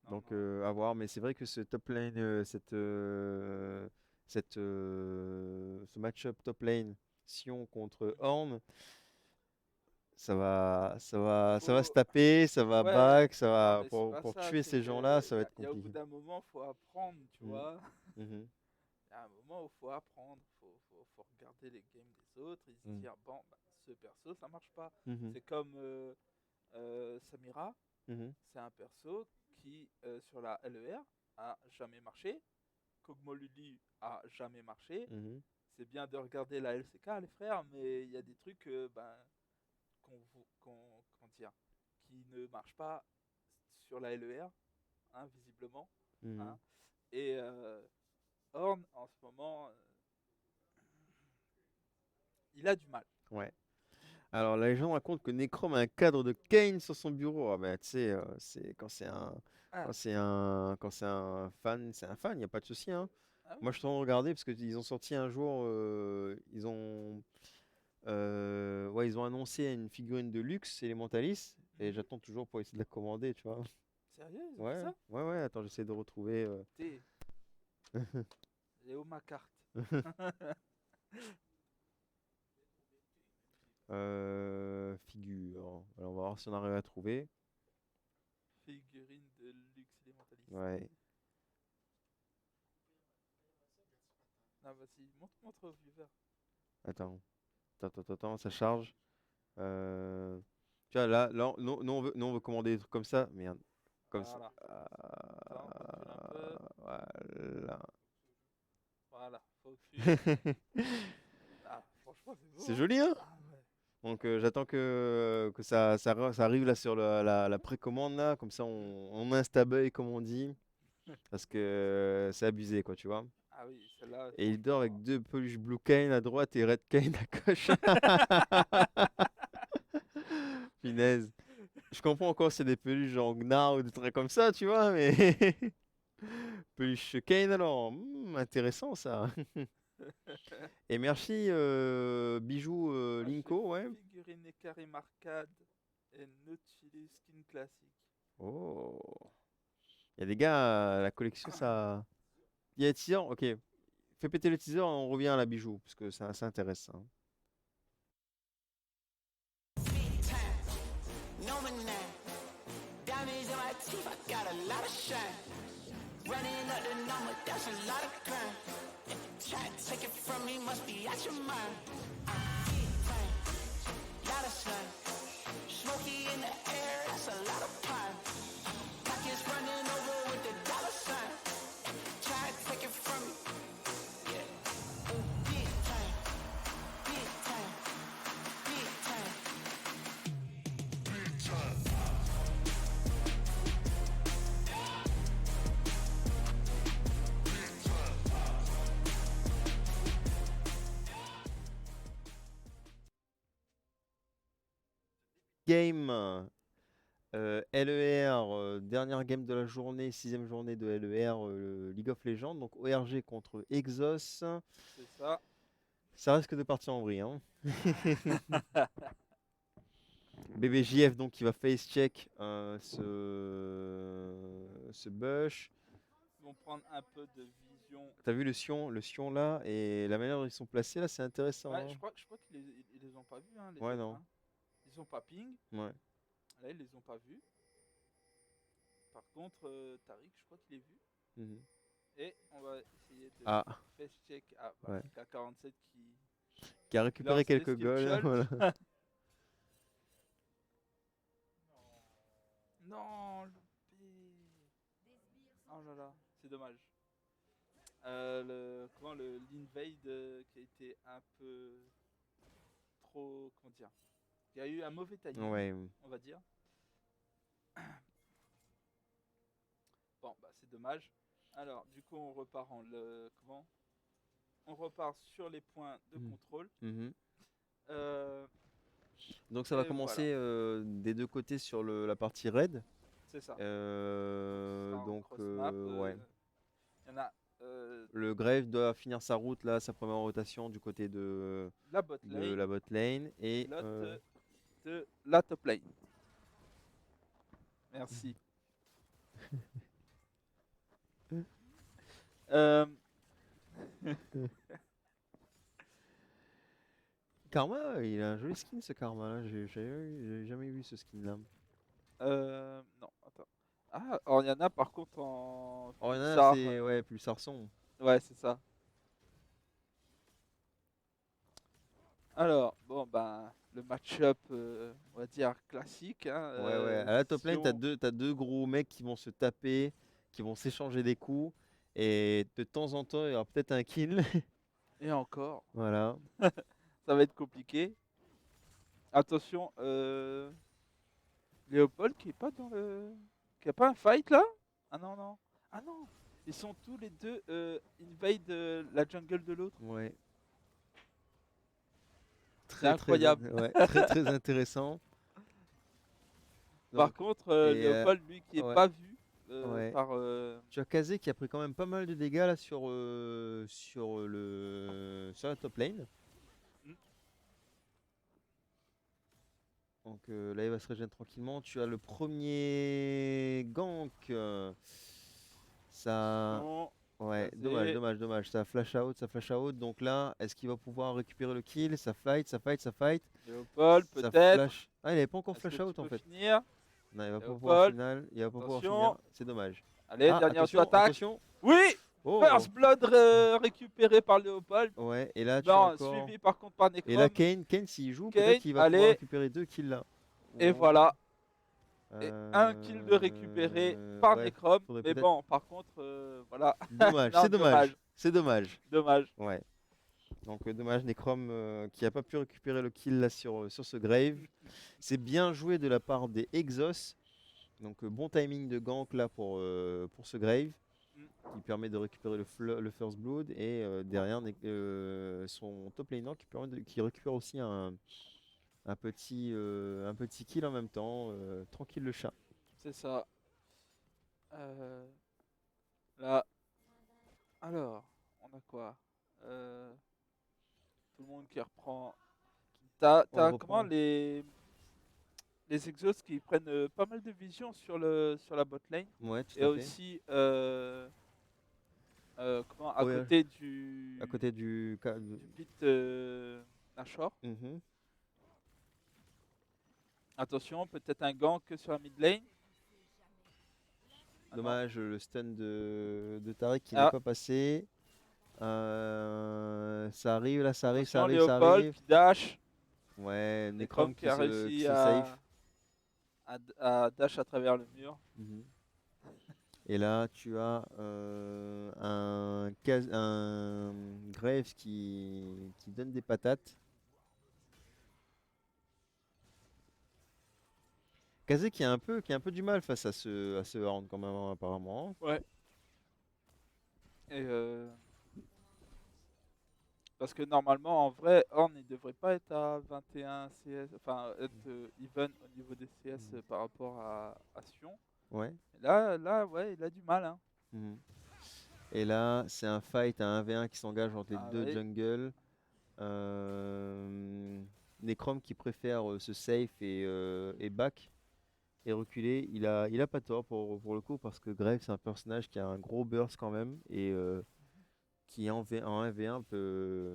Non, Donc, non. à voir. Mais c'est vrai que ce top lane, ce match-up top lane, Sion contre Horn. Ça va se Faut... taper, ça va Ouais, back, ça non, va mais c'est pas pour ça. tuer C'est ces que gens-là, ça va être y a au bout compliqué. d'un moment, faut apprendre, tu Mhm. vois. Mhm. Il y a un moment où faut apprendre, faut regarder les games des autres et se Mhm. dire bon, bah, ce perso ça marche pas. Mhm. C'est comme Samira, Mhm. c'est un perso qui sur la LER a jamais marché. Kog'Maw Luli a jamais marché. Mhm. C'est bien de regarder la LCK les frères, mais il y a des trucs comment dire, qui ne marchent pas sur la LER, hein, visiblement. Mhm. Hein. Et Horn, en ce moment, il a du mal. Ouais. Alors, la légende raconte que Necrom a un cadre de Kane sur son bureau. Ah, bah, tu sais, c'est Ah, quand c'est un fan, c'est un fan, il n'y a pas de souci, hein. ah Moi, oui. je suis en train de regarder parce qu'ils ont sorti un jour, ouais, ils ont annoncé une figurine de luxe, Elementalis, et Mhm. j'attends toujours pour essayer de la commander, tu vois. Sérieux, ils ont fait Ouais, ça? ouais, ouais, attends, j'essaie de retrouver. T'es Léo ma carte. Figure. Alors, on va voir si on arrive à trouver. Figurine de luxe élémentaliste. Ouais. Ah vas-y, montre au viewer. Attends, ça charge. Tu vois, là, nous, on veut commander des trucs comme ça. Merde. Comme ça. Voilà. Attends, recule un peu. Voilà. Voilà, focus. Ah, franchement, c'est beau. C'est Hein. joli, hein? Ah ouais. Donc, j'attends que ça arrive là sur la précommande, là. Comme ça, on instable, comme on dit. Parce que c'est abusé, quoi, tu vois. Ah oui, celle-là, Et il dort avec franchement. 2 peluches Blue Cane à droite et Red Cane à gauche. Finesse. Je comprends encore c'est des peluches genre Gnar ou des trucs comme ça, tu vois, mais peluche Kane alors, intéressant ça. Et merci Bijou Moi, j'ai Linko, ouais. figurine et Karim Arcade et Nautilus Skin classique. Oh, il y a des gars, la collection ça. Il y a le teaser, ok. Fais péter le teaser, on revient à la Bijou parce que ça intéresse. Hein. Running up the number, that's a lot of crime. Try to take it from me, must be out your mind. Lot of sun, smoky in the air, that's a lot of pine. Pockets running over with the dollar sign. Try to take it from me, yeah. Big time, big time, big time. Big time. Game LER, dernière game de la journée, 6ème journée de LER, League of Legends, donc ORG contre Exos. C'est ça. Ça risque de partir en vrille. Hein. BBJF donc qui va face check ce Bush. Ils vont prendre un peu de vision. T'as vu le Sion là et la manière dont ils sont placés là, c'est intéressant. Ouais, Hein. je crois qu'ils les ont pas vus, hein, les Ouais, autres. non. Hein. Ils ont pas ping. Ouais. Là, ils les ont pas vus. Par contre, Tariq, je crois qu'il est vu. Mhm. Et on va essayer de Ah, face check à voilà, ouais. K47 Qui a qui récupéré lance quelques l'esquive goals. shot. Voilà. Non, loupé. Oh là là, c'est dommage. L'invade qui a été un peu trop, comment dire, qui a eu un mauvais timing, Ouais. on va dire. Bon, bah c'est dommage. Alors, du coup, on repart on repart sur les points de Mm. contrôle. Mhm. Euh, Donc ça va et voilà, commencer des deux côtés sur la partie raid. c'est ça. Donc, ce sera en Donc cross-map. ouais. Il y en a Le Grave doit finir sa route là, sa première rotation du côté la bot de lane la bot lane et et l'autre de la top lane. Merci. Euh, Karma, il a un joli skin ce Karma là, j'ai jamais vu ce skin là. non, attends. Ah, alors il y en a par contre en Oh, il y en a, pulsar. c'est ouais, plus Sarson. Ouais, c'est ça. Alors, bon, ben, le match-up, on va dire classique. Hein, Ouais, ouais. À la top si lane, on... t'as deux gros mecs qui vont se taper, qui vont s'échanger des coups. Et de temps en temps, il y aura peut-être un kill. Et encore, Voilà. ça va être compliqué. Attention, Léopold qui est pas dans le... Qui a pas un fight là? Ah non, non. Ah non, ils sont tous les deux invade la jungle de l'autre. Ouais. C'est Très, incroyable. ouais, très intéressant. Par Donc, contre, et Léopold, lui, qui est ouais, pas vu ouais. par... Tu as Kazé qui a pris quand même pas mal de dégâts là sur la top lane. Hmm. Donc là, il va se régénérer tranquillement. Tu as le premier gank. Ça. Attention, Ouais, Kazé. dommage. Ça flash out. Donc là, est-ce qu'il va pouvoir récupérer le kill? Ça fight. Léopold, Ça peut-être. flash. Ah, il avait pas encore Est-ce que flash tu out en peux fait. finir? Non, il va pas pouvoir Léopold, final. Il va pas pouvoir finir. attention. C'est dommage. Allez, Ah, dernière auto-attaque. attention. Oui! Oh, First Blood récupéré par Léopold. ouais. Et là, tu as Non, encore. suivi par contre par Et là, Necrom. Kane s'il joue, Kane, peut-être qu'il va pouvoir allez. récupérer 2 kills là. Et Oh. voilà. Et un kill de récupéré par Ouais, Necrom. faudrait Mais peut-être. bon, par contre, voilà. Dommage, Non, c'est dommage. C'est dommage. Dommage. Ouais. Donc dommage Necrom qui a pas pu récupérer le kill là sur ce Grave. C'est bien joué de la part des Exos. Donc bon timing de gank là pour ce Grave qui permet de récupérer le First Blood et derrière son top laner qui récupère aussi un petit kill en même temps. Tranquille le chat. C'est ça. Là. Alors, on a quoi? Tout le monde qui reprend. T'as On comment reprend. les exos qui prennent pas mal de vision sur la bot lane Ouais, tout et à fait. aussi comment à Ouais, côté du à côté du pit Nashor. Mhm. Attention, peut-être un gank sur la mid lane. Ah non. Dommage, le stun de Tariq qui Ah. n'est pas passé. Ça arrive, là, ça Attention, arrive. Léopold qui dash. Ouais, Necrom Necrom qui a qui réussi se safe. à dash à travers le mur. Mhm. Et là, tu as un Graves qui donne des patates. Kazé qui a un peu du mal face à ce round quand même, hein, apparemment. Ouais. Et parce que normalement, en vrai, Horn il devrait pas être à 21 CS, enfin être even au niveau des CS par rapport à Sion. Ouais. Et là, ouais, il a du mal. Hein. Mhm. Et là, c'est un fight à 1v1 qui s'engage entre les deux Ouais. jungles. Necrom qui préfère se safe et back et reculer. Il a pas tort pour le coup parce que Grave c'est un personnage qui a un gros burst quand même et qui en 1v1 peut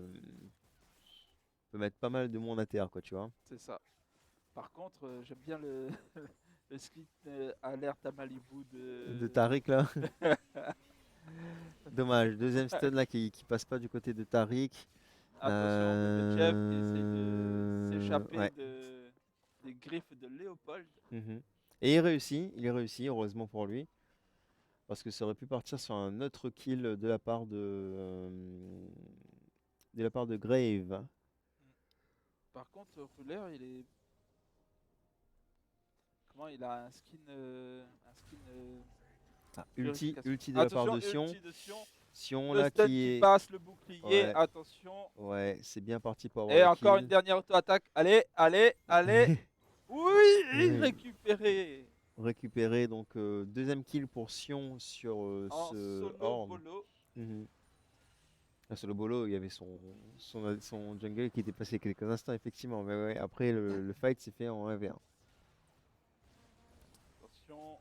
mettre pas mal de monde à terre, quoi, tu vois. C'est ça. Par contre, j'aime bien le, skin alerte à Malibu De Tariq là. Dommage. Deuxième stun là qui passe pas du côté de Tariq. Attention, le Jeff qui essaie de s'échapper Ouais. des griffes de Léopold. Mhm. Et il réussit, heureusement pour lui. Parce que ça aurait pu partir sur un autre kill de la part de Grave. Par contre, Ruler, il est. Comment il a un skin. Ulti purification. de la part de Attention, Sion. ulti de Sion. Sion Le là stun qui est. passe, le bouclier. Ouais. Attention. Ouais, c'est bien parti pour avoir Et le encore kill. une dernière auto-attaque. Allez. Oui, Oui. récupéré. Récupéré, donc deuxième kill pour Sion sur En ce solo Horn. bolo. Mhm. Ah, sur le bolo, il y avait son jungle qui était passé quelques instants, effectivement. Mais ouais, après, le fight s'est fait en 1v1. Attention.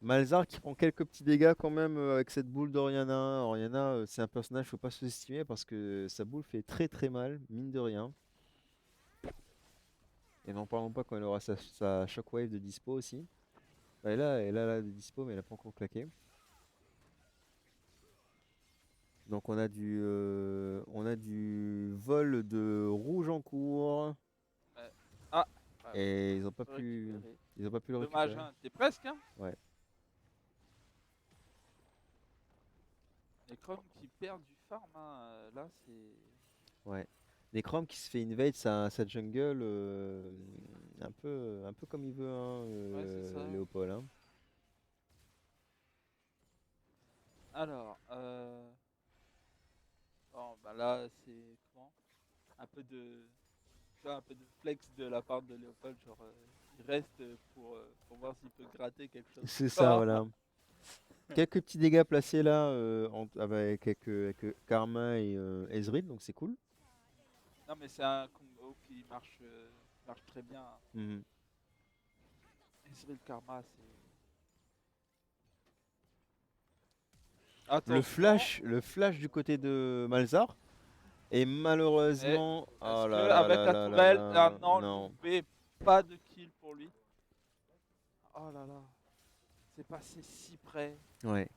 Malzahar qui prend quelques petits dégâts quand même avec cette boule d'Oriana. Oriana, c'est un personnage, faut pas sous-estimer parce que sa boule fait très très mal, mine de rien. Et n'en parlons pas quand elle aura sa shockwave de dispo aussi. Bah, elle a de dispo, mais elle n'a pas encore claqué. Donc on a du vol de rouge en cours. Ah. Et ils n'ont pas pu Récupéré. le Dommage, récupérer. hein. T'es presque, hein. Ouais. Les Chromes qui perdent du farm, hein. Là, c'est. Ouais. Necrom qui se fait invade sa jungle un peu comme il veut, hein, Ouais, c'est ça. Léopold. Hein. Alors, bon, bah là, c'est comment? Un peu de, tu vois, un peu de flex de la part de Léopold, genre, il reste pour voir s'il peut gratter quelque chose. C'est ça, voilà. Quelques petits dégâts placés là avec Karma et Ezreal, donc c'est cool. Non, mais c'est un combo qui marche très bien. Mhm. Ezreal Karma, c'est. Le Attention. flash du côté de Malzahar. Et malheureusement, Est-ce oh que là là avec là la là tourelle, là, ah non, non. loupé, pas de kill pour lui. Oh là là, c'est passé si près. Ouais.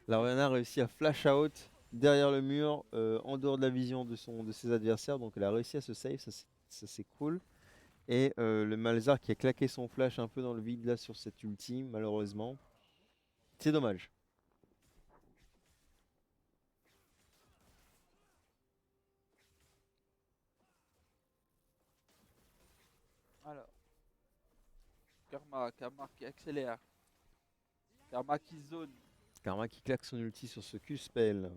La Oriana a réussi à flash out derrière le mur, en dehors de la vision de ses adversaires. Donc elle a réussi à se save, ça c'est cool. Et le Malzahar qui a claqué son flash un peu dans le vide là sur cette ulti, malheureusement. C'est dommage. Alors, Karma qui accélère. Karma qui zone. Karma qui claque son ulti sur ce Q-spell.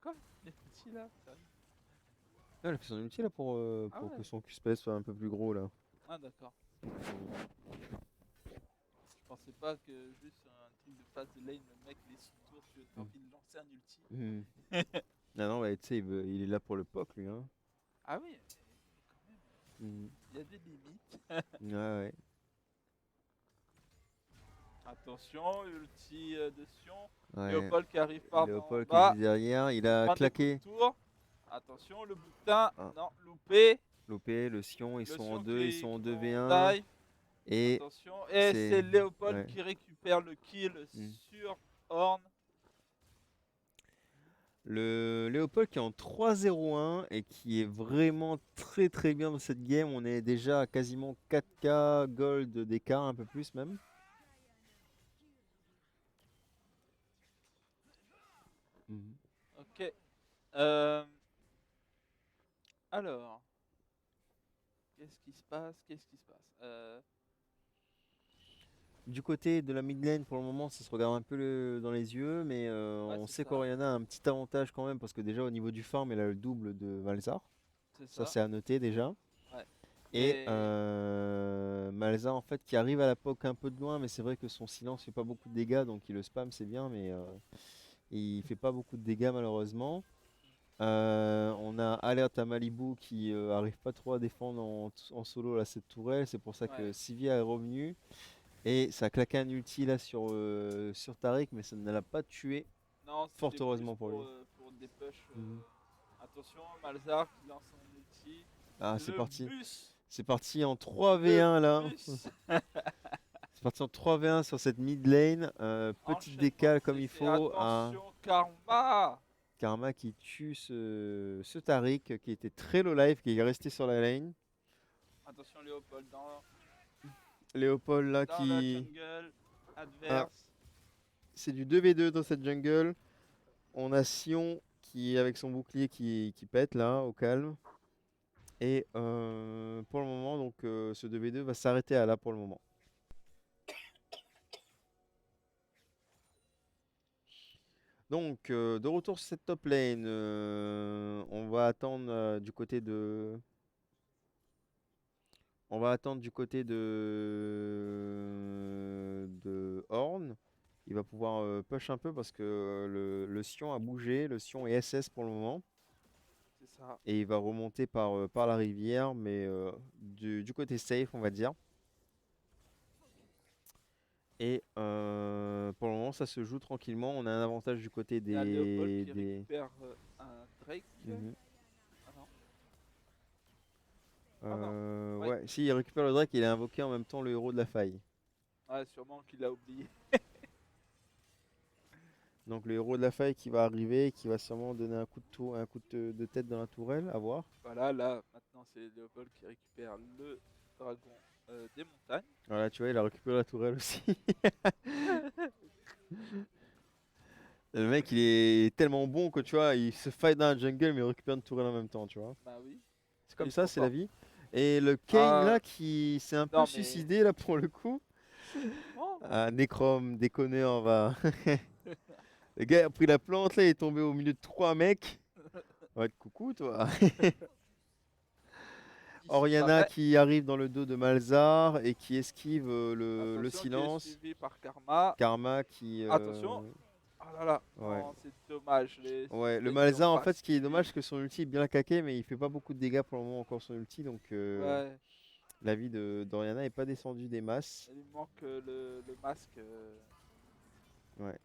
Quoi? Les petits là? Sérieux? Ah, elle a fait son ulti là pour Ah ouais. que son Q-spell soit un peu plus gros là. Ah d'accord. Je pensais pas que juste un truc de phase de lane, le mec il est sous tour, tu as envie de lancer un ulti. Mhm. Ah non, ouais, tu sais, il est là pour le POC lui. Hein. Ah oui, mais quand même, Mhm. il y a des limites. Ouais, ouais. Attention, ulti de Sion. Ouais. Léopold qui arrive par en Léopold qui bas. est derrière, il a Prend des claqué. coups de tour. Attention, le boutin. Ah. Non, loupé. Loupé, le Sion, ils Le sont Sion en 2, ils sont en qui 2v1. dive. Et Attention. Et c'est Léopold ouais. qui récupère le kill sur Horn. Le Léopold qui est en 3-0-1 et qui est vraiment très très bien dans cette game. On est déjà à quasiment 4K gold d'écart, un peu plus même. Ok. Alors. Qu'est-ce qui se passe? Du côté de la mid lane, pour le moment, ça se regarde un peu dans les yeux, mais Ouais, on c'est sait ça. qu'Oriana a un petit avantage quand même, parce que déjà au niveau du farm, elle a le double de Malzahar. C'est Ça, ça. c'est à noter déjà. Ouais. Et Malzahar, en fait, qui arrive à la poke un peu de loin, mais c'est vrai que son silence fait pas beaucoup de dégâts, donc il le spam, c'est bien, mais il fait pas beaucoup de dégâts malheureusement. On a alerte à Malibu qui arrive pas trop à défendre en solo là, cette tourelle, c'est pour ça que Sivir est revenu. Et ça a claqué un ulti là sur Tariq, mais ça ne l'a pas tué. Non, fort heureusement pour lui. Pour des push. Attention, Malzahar qui lance son ulti. Ah, c'est Le parti. bus. C'est parti en 3v1 là. Bus. C'est partir en 3v1 sur cette mid lane. Petit Enchaînement décal comme CC, il faut. Attention, Karma. Karma qui tue ce Taric qui était très low life, qui est resté sur la lane. Attention, Léopold dans Léopold là la qui... jungle adverse. C'est du 2v2 dans cette jungle. On a Sion qui avec son bouclier qui pète là au calme. Et pour le moment donc ce 2v2 va s'arrêter à là pour le moment. Donc de retour sur cette top lane, on va attendre du côté de... On va attendre du côté de Horn. Il va pouvoir push un peu parce que le Sion a bougé. Le Sion est SS pour le moment. C'est ça. Et il va remonter par la rivière, mais du côté safe, on va dire. Et pour le moment, ça se joue tranquillement. On a un avantage du côté Il y a Léopold qui des... récupère un Drake. Mhm. Ah non. Ouais, si, il récupère le Drake, il a invoqué en même temps le héros de la faille. Ouais, sûrement qu'il a oublié. Donc le héros de la faille qui va arriver, qui va sûrement donner un coup de tête dans la tourelle, à voir. Voilà, là, maintenant c'est Léopold qui récupère le dragon des montagnes. Voilà, tu vois, il a récupéré la tourelle aussi. Le mec, il est tellement bon que tu vois, il se fight dans la jungle, mais il récupère une tourelle en même temps, tu vois. Bah oui. C'est comme Il est ça, trop c'est la fort. vie. Et le Kane là, Ah, qui s'est un non, peu mais- suicidé là pour le coup. Oh, Ah, Necrom, déconner, on va. Le gars a pris la plante là, il est tombé au milieu de 3 mecs. Ouais, coucou toi. Oriana qui arrive dans le dos de Malzar et qui esquive le attention, qui est silence. suivi par Karma. Karma qui. Attention. Oh là là. Ouais. Non, c'est dommage. Ouais, le les Malzar en tirs fait, ce qui est passent. dommage, c'est que son ulti est bien caqué, mais il fait pas beaucoup de dégâts pour le moment encore son ulti, donc Ouais, la vie d'Oriana est pas descendue des masses. il lui manque le masque. Ouais.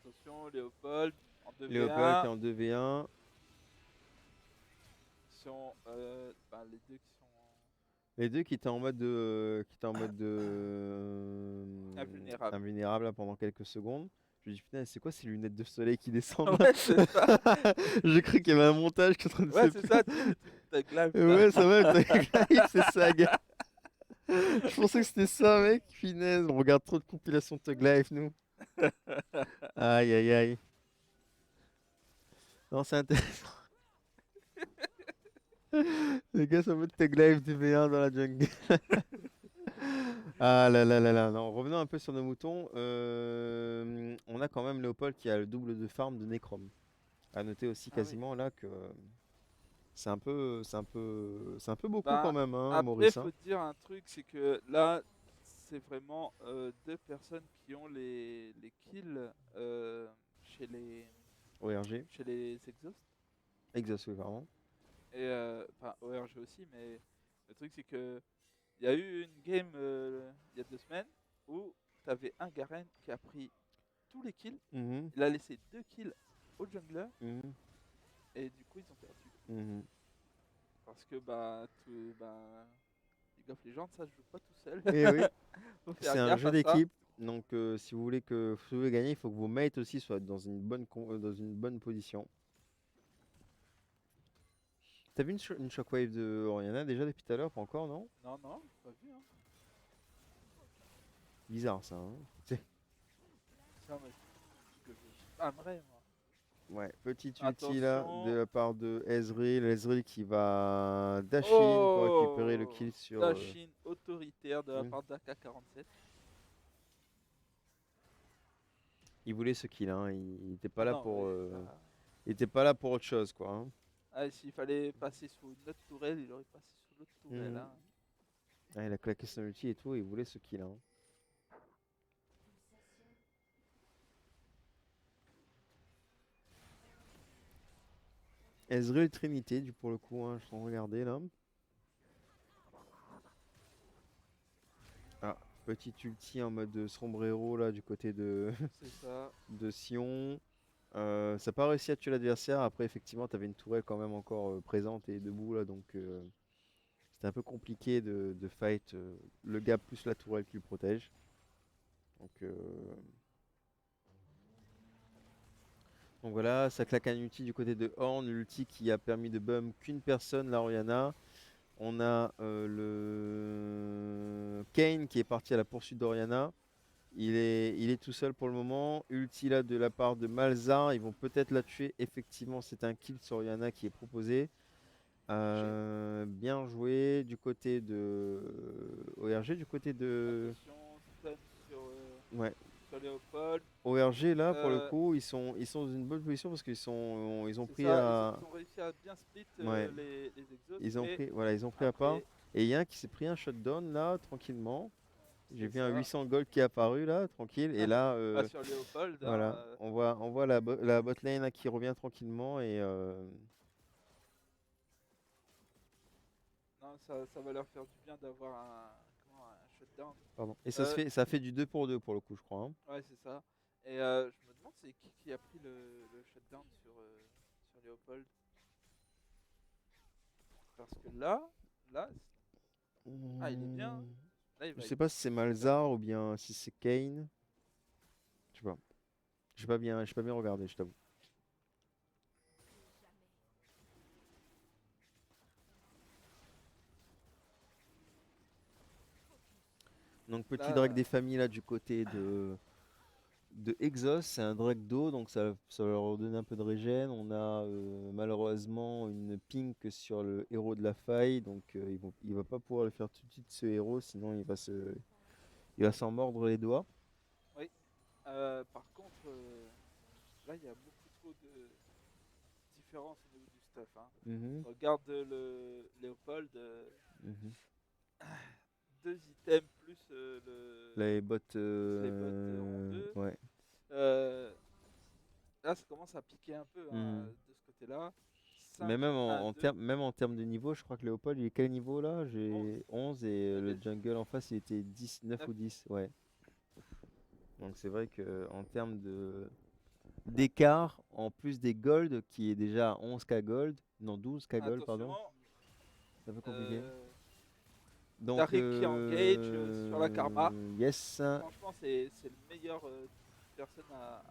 Attention, Léopold en 2v1. Léopold qui est en 2v1. Sont, les deux qui sont Les deux qui étaient en mode invulnérables. invulnérable là, pendant quelques secondes. Je me dis putain, c'est quoi ces lunettes de soleil qui descendent Ouais, c'est ça. J'ai cru qu'il y avait un montage qui est en train de Ouais, se c'est ça. T'as glaive. Ouais, ça va, c'est ça, gars. Je pensais que c'était ça, mec. Finesse, on regarde trop de compilations de Thug Life, nous. Aïe, aïe, aïe. Non, c'est intéressant. Les gars sont en mode Thug Life du V1 dans la jungle. Ah là là là là. Non, revenons un peu sur nos moutons. On a quand même Léopold qui a le double de farm de Necrom. À noter aussi Ah oui. quasiment là que c'est un peu beaucoup Bah, quand même, hein, Après, Maurice. faut te dire un truc, c'est que là, c'est vraiment deux personnes qui ont les kills chez les ORG, chez les exhausts. Exhaust, oui, vraiment. Et enfin, ORG aussi, mais le truc, c'est que il y a eu une game il y a 2 semaines où t'avais un Garen qui a pris tous les kills. Mhm, Il a laissé 2 kills au jungler mhm, et du coup, ils ont perdu. mhm. Parce que League of Legends, ça se joue pas tout seul. Et oui, Faut faire c'est un gaffe jeu à ça. d'équipe. Donc, si vous voulez gagner, il faut que vos mates aussi soient dans une bonne position. T'as vu une shockwave de Oriana déjà depuis tout à l'heure? Pas encore, non? Non, non, pas vu. Hein. Bizarre ça, hein. Ça, mais que je spammerais, moi. Ouais, petit ulti là Attention. de la part de Ezreal. Ezreal qui va dash in pour récupérer le kill sur. Dashin autoritaire de la Mm. part d'AK-47. Il voulait ce kill, hein. Il était pas là Non, pour. mais, bah, Il était pas là pour autre chose, quoi, hein. s'il fallait passer sous une autre tourelle, il aurait passé sous l'autre tourelle. Mhm. Hein. Ah, il a claqué son ulti et tout, il voulait ce kill, hein. Ezreal Trinité, pour le coup, hein, je suis en train de regarder là. Ah, petit ulti en mode sombrero là du côté de, C'est ça. de Sion. Ça n'a pas réussi à tuer l'adversaire. Après, effectivement, tu avais une tourelle quand même encore présente et debout là, donc c'était c'était un peu compliqué de fight le gars plus la tourelle qui le protège. Donc voilà, ça claque un ulti du côté de Horn, l'ulti qui a permis de bum qu'une personne, la Orianna. On a le Kayn qui est parti à la poursuite d'Orianna. Il est tout seul pour le moment. Ulti là de la part de Malzahar. Ils vont peut-être la tuer. Effectivement, c'est un kill sur Orianna qui est proposé. Bien joué du côté de ORG, du côté de... Attention, stun Ouais. sur Léopold. ORG là pour le coup ils sont dans une bonne position parce qu'ils ont C'est pris ça, ils ont réussi à bien split Ouais. les exos. ils ont mais pris ils ont pris à part après, et il y a un qui s'est pris un shutdown là tranquillement. J'ai c'est vu un ça. 800 gold qui est apparu là tranquille et là Pas sur Léopold. voilà hein, on voit la bot lane là, qui revient tranquillement et non, ça va leur faire du bien d'avoir un shutdown. pardon. Et ça fait du 2 pour 2 pour le coup je crois hein. Ouais, c'est ça. Et je me demande c'est qui a pris le shutdown sur Léopold. Parce que là, il est bien. Là, il Je va sais être pas si c'est Malzahar ou bien si c'est Kayn. Je sais pas. J'ai pas bien regardé, je t'avoue. Donc petit Là, drag des familles là du côté de Exos, c'est un drag d'eau, donc ça va leur donner un peu de régène. On a malheureusement une pink sur le héros de la faille, donc il va pas pouvoir le faire tout de suite ce héros, sinon il va s'en mordre les doigts. oui. Par contre, là, il y a beaucoup trop de différences au niveau du stuff. Hein. Mhm, Regarde le Léopold, mhm. 2 items plus le. Les bots, Les bots en deux. ouais. Là, ça commence à piquer un peu hein, de ce côté-là. Mais 5, même 1, 2. même en termes de niveau, je crois que Léopold, il est quel niveau là? J'ai 11 et le jungle en face, il était 10, 9 ou 10, ouais. Donc c'est vrai que en termes d'écart, en plus des gold, qui est déjà à 11k gold, non 12k gold, pardon, Attention, c'est un peu compliqué. Donc, Tariq qui engage sur la Karma. yes. Franchement, c'est le meilleur personne à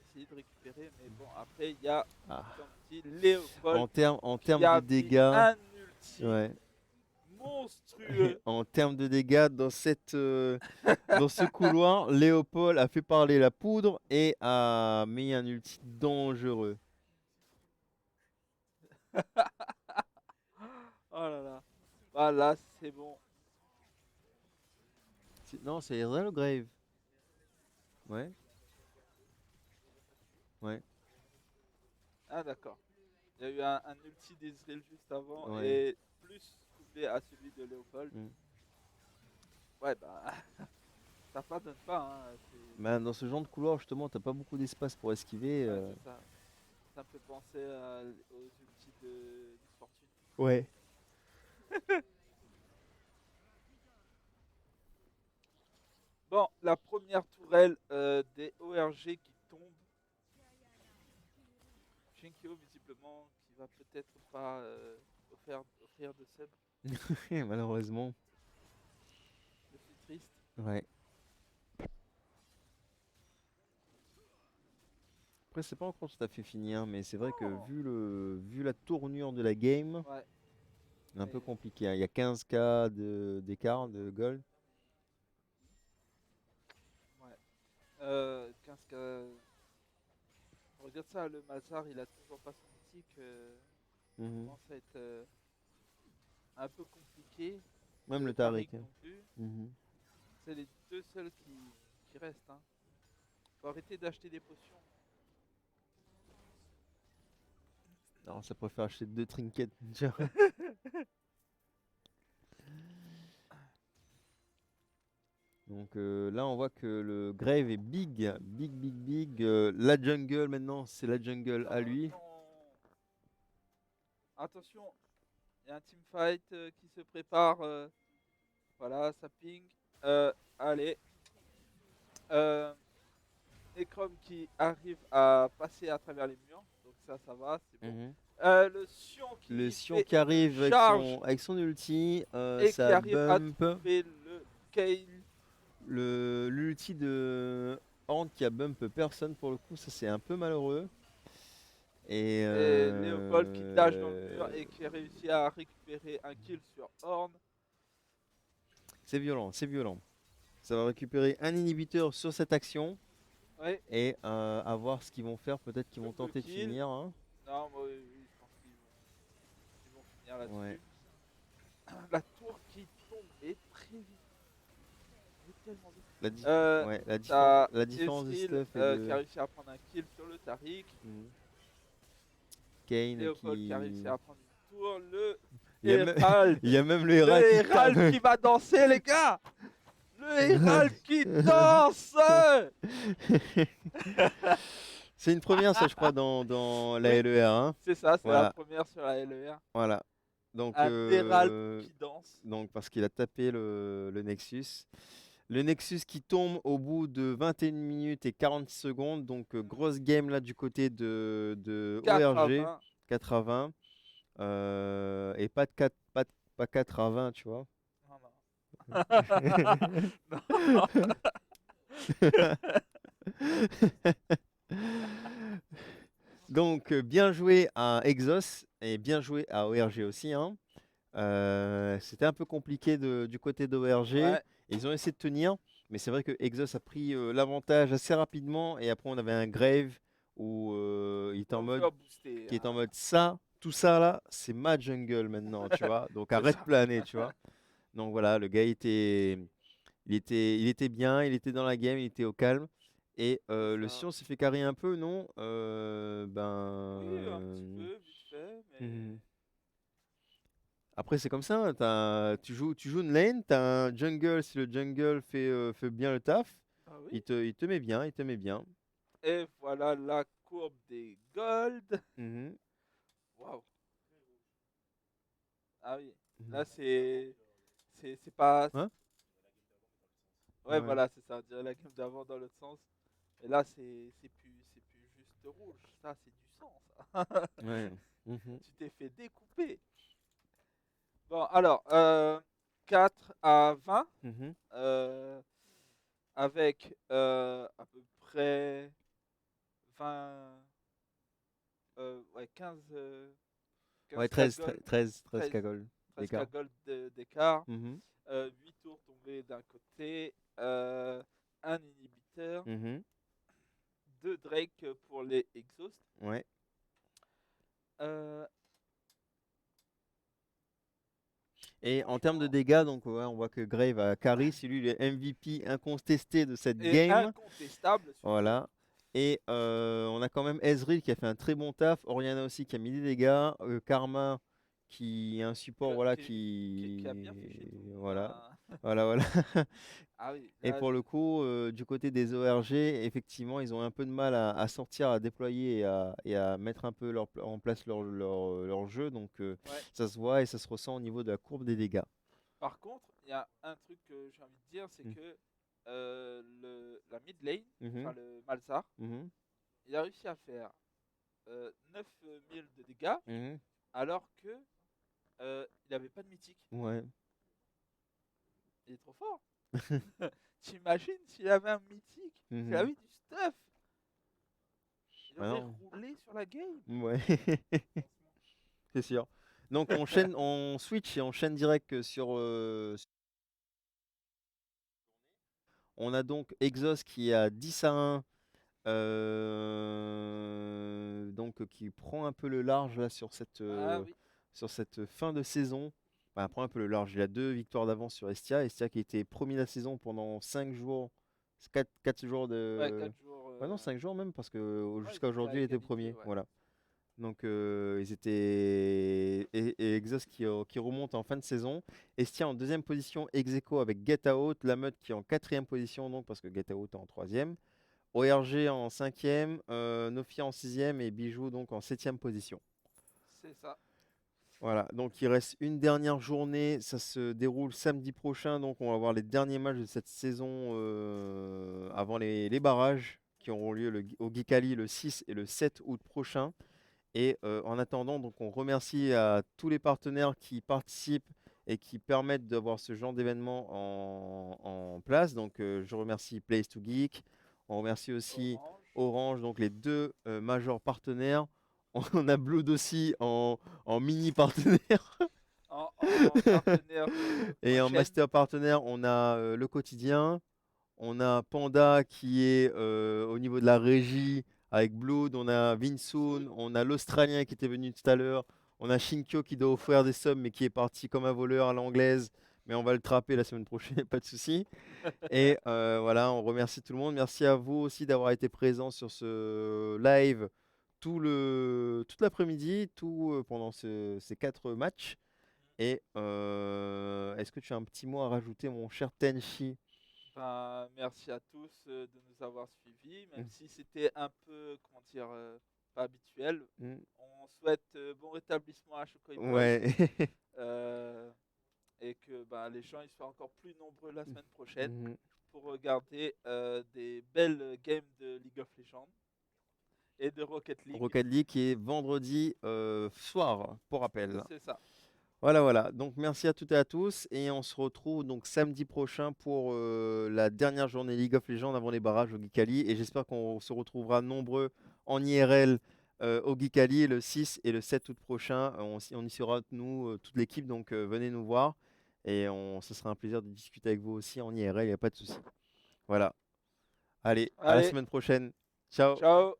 essayer de récupérer. Mais bon, après, il y a, comme dit, Léopold. En qui termes a de mis dégâts, un ulti ouais. monstrueux. En termes de dégâts dans dans ce couloir, Léopold a fait parler la poudre et a mis un ulti dangereux. Oh là là. Voilà, c'est bon. Non, c'est Ezreal ou Grave? Ouais. Ouais. Ah d'accord. Il y a eu un ulti d'Ezreal juste avant Ouais. et plus couplé à celui de Léopold. Mm. Ouais bah ça pardonne pas. Hein. Bah, dans ce genre de couloir, justement, t'as pas beaucoup d'espace pour esquiver. Ouais, c'est ça. Ça me fait penser aux ultis de Fortune. Ouais. Bon, la première tourelle des ORG qui tombe. Shinkyo visiblement qui va peut-être pas offrir de sub. Malheureusement. Je suis triste. Ouais. Après, c'est pas encore tout à fait fini, hein, mais c'est vrai que vu la tournure de la game, Ouais. c'est un peu compliqué. Hein. Il y a 15k d'écart de gold. Ouais. 15k. Regarde ça, le Malzahar, il a toujours pas son mythique. Ça commence à être un peu compliqué. Même le Tariq. Non plus. C'est les deux seuls qui restent. Hein. Faut arrêter d'acheter des potions. Non, ça préfère acheter 2 trinkets. Donc là, on voit que le Grave est big. La jungle, maintenant, c'est la jungle à lui. Non. Attention, il y a un teamfight qui se prépare. Voilà, ça ping. Allez. Necrom qui arrive à passer à travers les murs. Donc ça va, c'est bon. Le Sion Le qui Sion fait qui arrive une charge avec son ulti, et qui ça arrive à bump. trouver le Kale. L'ulti de Horn qui a bump personne pour le coup, ça c'est un peu malheureux. Et Léopold qui dash dans le mur et qui réussit à récupérer un kill sur Horn. c'est violent, c'est violent. Ça va récupérer un inhibiteur sur cette action. Ouais. Et à voir ce qu'ils vont faire, peut-être qu'ils vont Double tenter de kill. finir. Hein. Non, moi, oui, je pense qu'ils vont finir là-dessus. Ouais. La tour qui tombe est très vite. Mais tellement vite. Ouais, T'as la différence de Ezreal, stuff et de... qui a réussi à prendre un kill sur le Tariq. Kane Léopold qui a réussi à prendre une tour. Le Il y a même- Herald. Il y a même le Le Herald qui Herald tape. qui va danser, les gars. Le Herald qui danse. C'est une première, ça, je crois, dans la Oui. LER. Hein. C'est ça, c'est Voilà. la première sur la LER. Voilà. Donc, Un Herald qui danse. donc, parce qu'il a tapé le Nexus. Le Nexus qui tombe au bout de 21 minutes et 40 secondes. Donc, grosse game là du côté de 4 à ORG. 20. 4 à 20. Et pas 4 à 20, tu vois. Non. Donc, bien joué à Exos et bien joué à ORG aussi. Hein. C'était un peu compliqué du côté d'ORG. Ouais. Ils ont essayé de tenir, mais c'est vrai que Exos a pris l'avantage assez rapidement. Et après, on avait un Grave où il était en mode, Booster, qui est en mode ça, tout ça là, c'est ma jungle maintenant, tu vois. Donc arrête de planer, tu vois. Donc voilà, le gars il était bien, il était dans la game, il était au calme. Et le Sion s'est fait carrer un peu, non? Oui, un petit peu, vite fait. Mais... Après, c'est comme ça, hein, tu joues une lane, tu as un jungle, si le jungle fait bien le taf, Ah oui. il te met bien, il te met bien. Et voilà la courbe des gold. Waouh. Ah oui, là c'est pas... Hein? Ouais, voilà, c'est ça, on dirait la game d'avant dans l'autre sens. Et là, c'est plus juste rouge, ça, c'est du sang, ça. Ouais. Tu t'es fait découper. Bon, alors, 4 à 20, avec à peu près 20... ouais, 15... Ouais, 13 cagoles 13 d'écart. cagoles d'écart. 8 tours tombés d'un côté, un inhibiteur, 2 Drake pour les exhausts. Ouais. Et en termes de dégâts, donc ouais, on voit que Grave a carry, c'est lui le MVP incontesté de cette game. Incontestable. Voilà. Et on a quand même Ezreal qui a fait un très bon taf, Orianna aussi qui a mis des dégâts, Karma qui est un support qui a bien fait chez tout le monde, voilà. hein. Voilà. Ah oui, Et là, pour le coup, du côté des ORG, effectivement, ils ont un peu de mal à sortir, à déployer et à mettre un peu en place leur jeu. Donc ça se voit et ça se ressent au niveau de la courbe des dégâts. Par contre, il y a un truc que j'ai envie de dire, c'est que la mid lane, enfin le Malzahar, il a réussi à faire 9000 de dégâts, alors que il n'avait pas de mythique. Ouais. Il est trop fort. T'imagines s'il avait un mythique, s'il avait du stuff, il aurait roulé sur la game. Ouais. C'est sûr. Donc on switch et on enchaîne direct sur... On a donc Exos qui est à 10 à 1, donc qui prend un peu le large là sur cette fin de saison. Enfin, prend un peu le large. Il a 2 victoires d'avance sur Estia. Estia qui était premier de la saison pendant 5 jours. 4 jours de... Ouais, 4 jours. Ouais, non, 5 jours même, parce que jusqu'à aujourd'hui, il était premier. Ouais. Voilà. Donc, ils étaient. Et Exos qui remonte en fin de saison. Estia en deuxième position, ex-aequo avec Get Out. La Meute qui est en quatrième position, donc, parce que Get Out est en troisième. ORG en cinquième. Nofia en sixième. Et Bijou donc en septième position. C'est ça. Voilà, donc il reste une dernière journée, ça se déroule samedi prochain, donc on va voir les derniers matchs de cette saison avant les barrages qui auront lieu au Geekali le 6 et le 7 août prochain. Et en attendant, donc on remercie à tous les partenaires qui participent et qui permettent d'avoir ce genre d'événement en place. Donc je remercie Place to Geek. On remercie aussi Orange, donc les deux majors partenaires. On a Blood aussi en mini partenaire. En partenaire Et en chaîne. master partenaire, on a Le Quotidien. On a Panda qui est au niveau de la régie avec Blood. On a Vinsoon. On a l'Australien qui était venu tout à l'heure. On a Shinkyo qui doit offrir des sommes mais qui est parti comme un voleur à l'anglaise. Mais on va le trapper la semaine prochaine, pas de souci. Et voilà, on remercie tout le monde. Merci à vous aussi d'avoir été présents sur ce live toute l'après-midi, pendant ces 4 matchs. Et est-ce que tu as un petit mot à rajouter, mon cher Tenchi? Ben, merci à tous de nous avoir suivis, même si c'était un peu, comment dire, pas habituel. On souhaite bon rétablissement à Choco Hip Hop, Ouais. et que ben, les gens ils soient encore plus nombreux la semaine prochaine pour regarder des belles games de League of Legends et de Rocket League. Rocket League qui est vendredi soir, pour rappel. C'est ça. Voilà. Donc merci à toutes et à tous et on se retrouve donc samedi prochain pour la dernière journée League of Legends avant les barrages au Geekali et j'espère qu'on se retrouvera nombreux en IRL au Geekali le 6 et le 7 août prochain. On y sera nous, toute l'équipe, donc venez nous voir et ce sera un plaisir de discuter avec vous aussi en IRL, il n'y a pas de souci. Voilà. Allez, à la semaine prochaine. Ciao. Ciao.